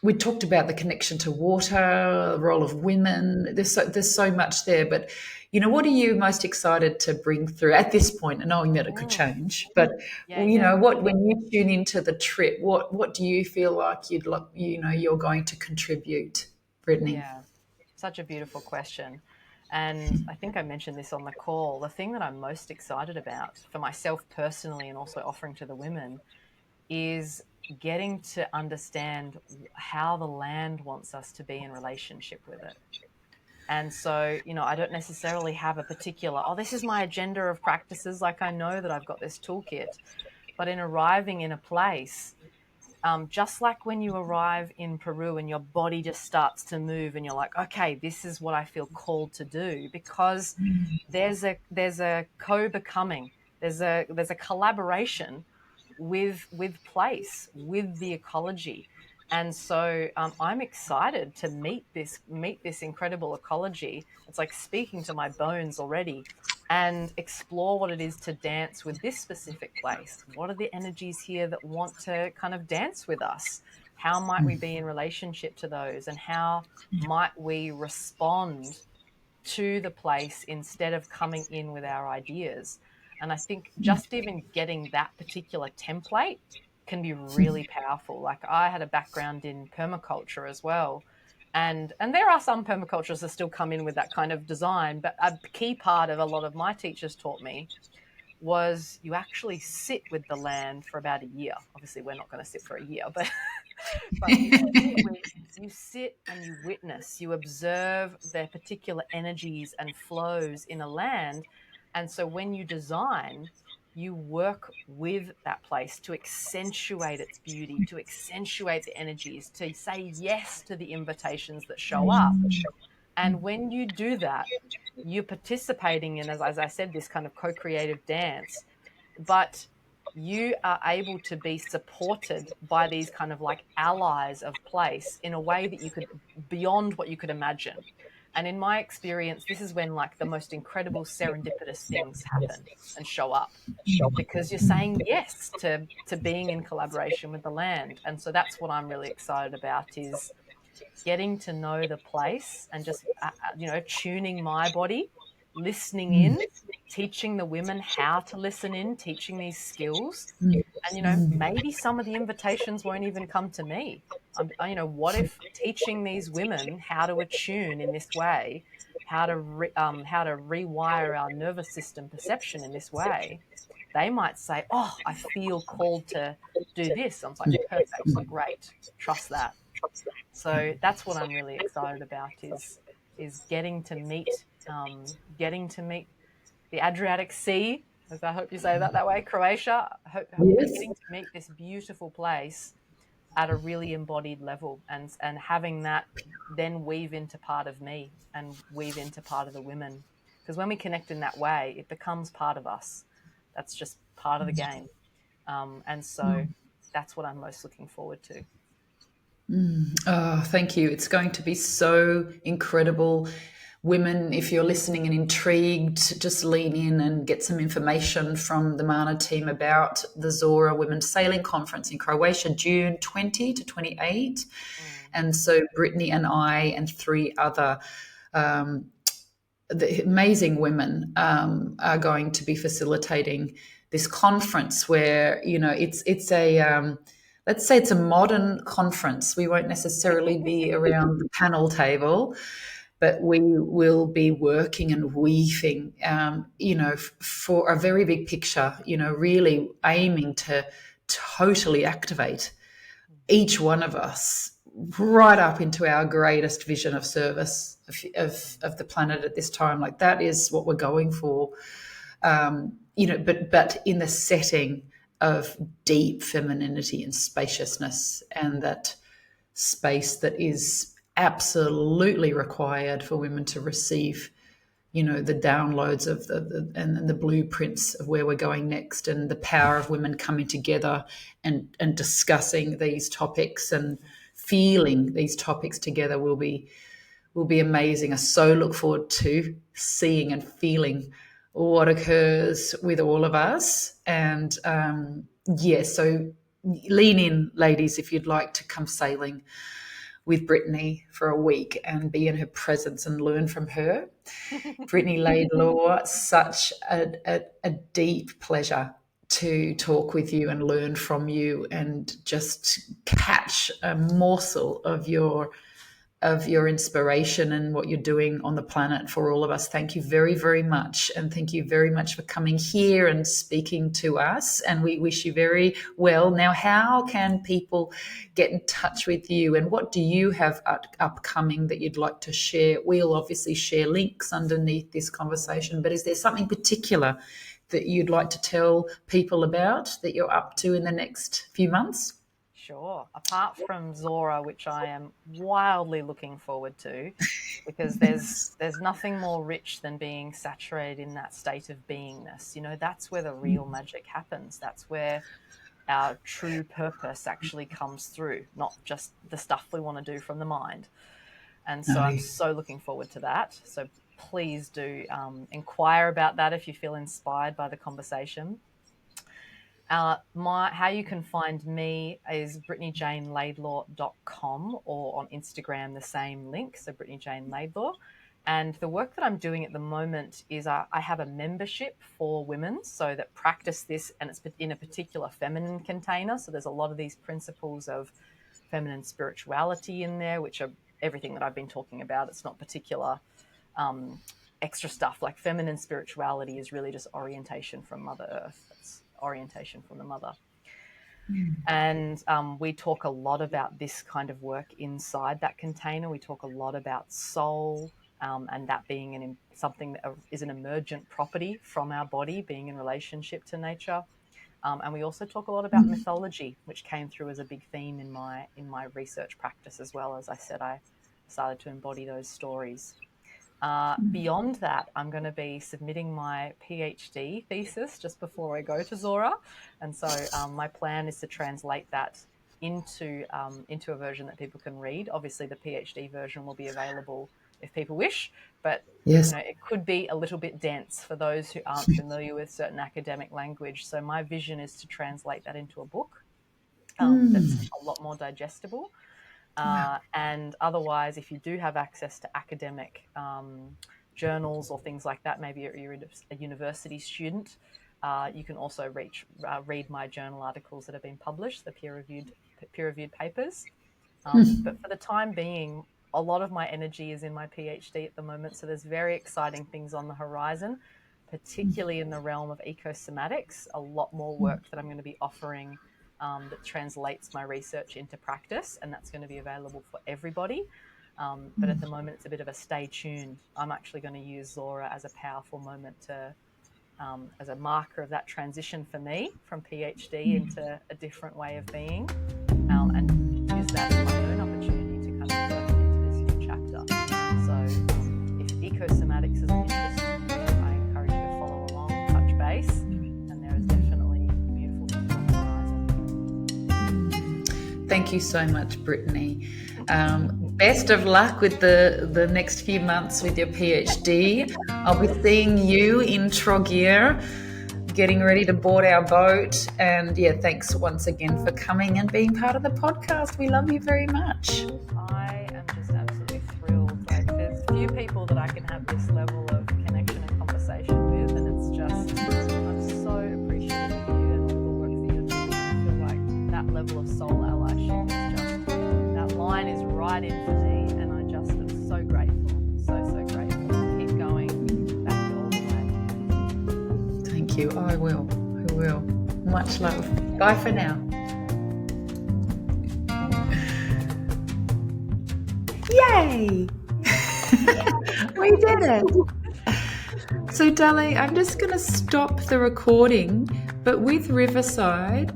we talked about the connection to water, the role of women. There's so much there. But you know, what are you most excited to bring through at this point, knowing that it could change? But know, what when you tune into the trip, what do you feel like you're going to contribute, Brittany? Yeah, such a beautiful question. And I think I mentioned this on the call. The thing that I'm most excited about for myself personally and also offering to the women is getting to understand how the land wants us to be in relationship with it. And so, you know, I don't necessarily have a particular, this is my agenda of practices. Like I know that I've got this toolkit, but in arriving in a place, just like when you arrive in Peru and your body just starts to move and you're like, okay, this is what I feel called to do, because there's a co-becoming, there's a collaboration with place, with the ecology. And so I'm excited to meet this incredible ecology. It's like speaking to my bones already, and explore what it is to dance with this specific place. What are the energies here that want to kind of dance with us? How might we be in relationship to those? And how might we respond to the place instead of coming in with our ideas? And I think just even getting that particular template can be really powerful. Like I had a background in permaculture as well. And there are some permaculturists that still come in with that kind of design. But a key part of a lot of my teachers taught me was you actually sit with the land for about a year. Obviously, we're not going to sit for a year, but you sit and you witness, you observe their particular energies and flows in a land. And so when you design, you work with that place to accentuate its beauty, to accentuate the energies, to say yes to the invitations that show up. And when you do that, you're participating in, as I said, this kind of co-creative dance, but you are able to be supported by these kind of like allies of place in a way that you could, beyond what you could imagine. And in my experience, this is when like the most incredible serendipitous things happen and show up, because you're saying yes to being in collaboration with the land. And so that's what I'm really excited about, is getting to know the place and just, tuning my body, listening in, teaching the women how to listen in, teaching these skills. And, maybe some of the invitations won't even come to me. What if teaching these women how to attune in this way, how to rewire our nervous system perception in this way, they might say, oh, I feel called to do this. I was like, perfect, great, trust that. So that's what I'm really excited about is getting to meet the Adriatic Sea, as I hope you say that way, Croatia. Yes. Getting to meet this beautiful place at a really embodied level, and having that then weave into part of me and weave into part of the women. Because when we connect in that way, it becomes part of us. That's just part of the game. And so that's what I'm most looking forward to. Oh, thank you. It's going to be so incredible. Women, if you're listening and intrigued, just lean in and get some information from the Mana team about the Zora Women's Sailing Conference in Croatia, June 20 to 28. And so Brittany and I and 3 other the amazing women are going to be facilitating this conference where, it's a let's say it's a modern conference. We won't necessarily be around the panel table, but we will be working and weaving, for a very big picture, really aiming to totally activate each one of us right up into our greatest vision of service of the planet at this time. Like, that is what we're going for, but in the setting of deep femininity and spaciousness, and that space that is absolutely required for women to receive, the downloads of and the blueprints of where we're going next, and the power of women coming together and discussing these topics and feeling these topics together will be amazing. I so look forward to seeing and feeling what occurs with all of us. And so lean in, ladies, if you'd like to come sailing with Brittany for a week and be in her presence and learn from her. Brittany Laidlaw, such a deep pleasure to talk with you and learn from you and just catch a morsel of your inspiration and what you're doing on the planet for all of us. Thank you very, very much. And thank you very much for coming here and speaking to us. And we wish you very well. Now, how can people get in touch with you, and what do you have upcoming that you'd like to share? We'll obviously share links underneath this conversation, but is there something particular that you'd like to tell people about that you're up to in the next few months? Sure. Apart from Zora, which I am wildly looking forward to, because there's nothing more rich than being saturated in that state of beingness. That's where the real magic happens. That's where our true purpose actually comes through, not just the stuff we want to do from the mind. And so I'm so looking forward to that. So please do inquire about that if you feel inspired by the conversation. How you can find me is brittanyjanelaidlaw.com, or on Instagram, the same link, so Brittany Jane Laidlaw. And the work that I'm doing at the moment is I have a membership for women so that practice this, and it's in a particular feminine container. So there's a lot of these principles of feminine spirituality in there, which are everything that I've been talking about. It's not particular extra stuff. Like, feminine spirituality is really just orientation from Mother Earth. It's orientation from the mother. And we talk a lot about this kind of work inside that container. We talk a lot about soul, and that being something that is an emergent property from our body, being in relationship to nature. And we also talk a lot about mythology, which came through as a big theme in my research practice as well. As I said, I started to embody those stories. Beyond that, I'm going to be submitting my PhD thesis just before I go to Zora. And so my plan is to translate that into a version that people can read. Obviously, the PhD version will be available if people wish, but yes, it could be a little bit dense for those who aren't familiar with certain academic language. So my vision is to translate that into a book that's a lot more digestible. And otherwise, if you do have access to academic journals or things like that, maybe you're a university student, you can also read my journal articles that have been published, the peer-reviewed papers. But for the time being, a lot of my energy is in my PhD at the moment. So there's very exciting things on the horizon, particularly in the realm of eco-Somatics, a lot more work that I'm going to be offering that translates my research into practice, and that's going to be available for everybody. But at the moment, it's a bit of a stay tuned. I'm actually going to use Zora as a powerful moment to, as a marker of that transition for me from PhD into a different way of being, and use that as my own opportunity to kind of birth into this new chapter. So if eco-Somatics is of interest to you, I encourage you to follow along, touch base, and there is definitely beautiful things on the horizon. Thank you so much, Brittany. Best of luck with the next few months with your PhD. I'll be seeing you in Troguer, getting ready to board our boat. And yeah, thanks once again for coming and being part of the podcast. We love you very much. I am just absolutely thrilled. Like, there's few people that I can have this level of connection and conversation with, and it's just, I'm so appreciative of you and all the work that you're doing. I feel like that level of soul allyship is just, that line is right in for me, and I just am so grateful, so grateful. Keep going, back all the way. Thank you. I will. Much love. Bye for now. Yay! We did it. So, darling, I'm just going to stop the recording, but with Riverside,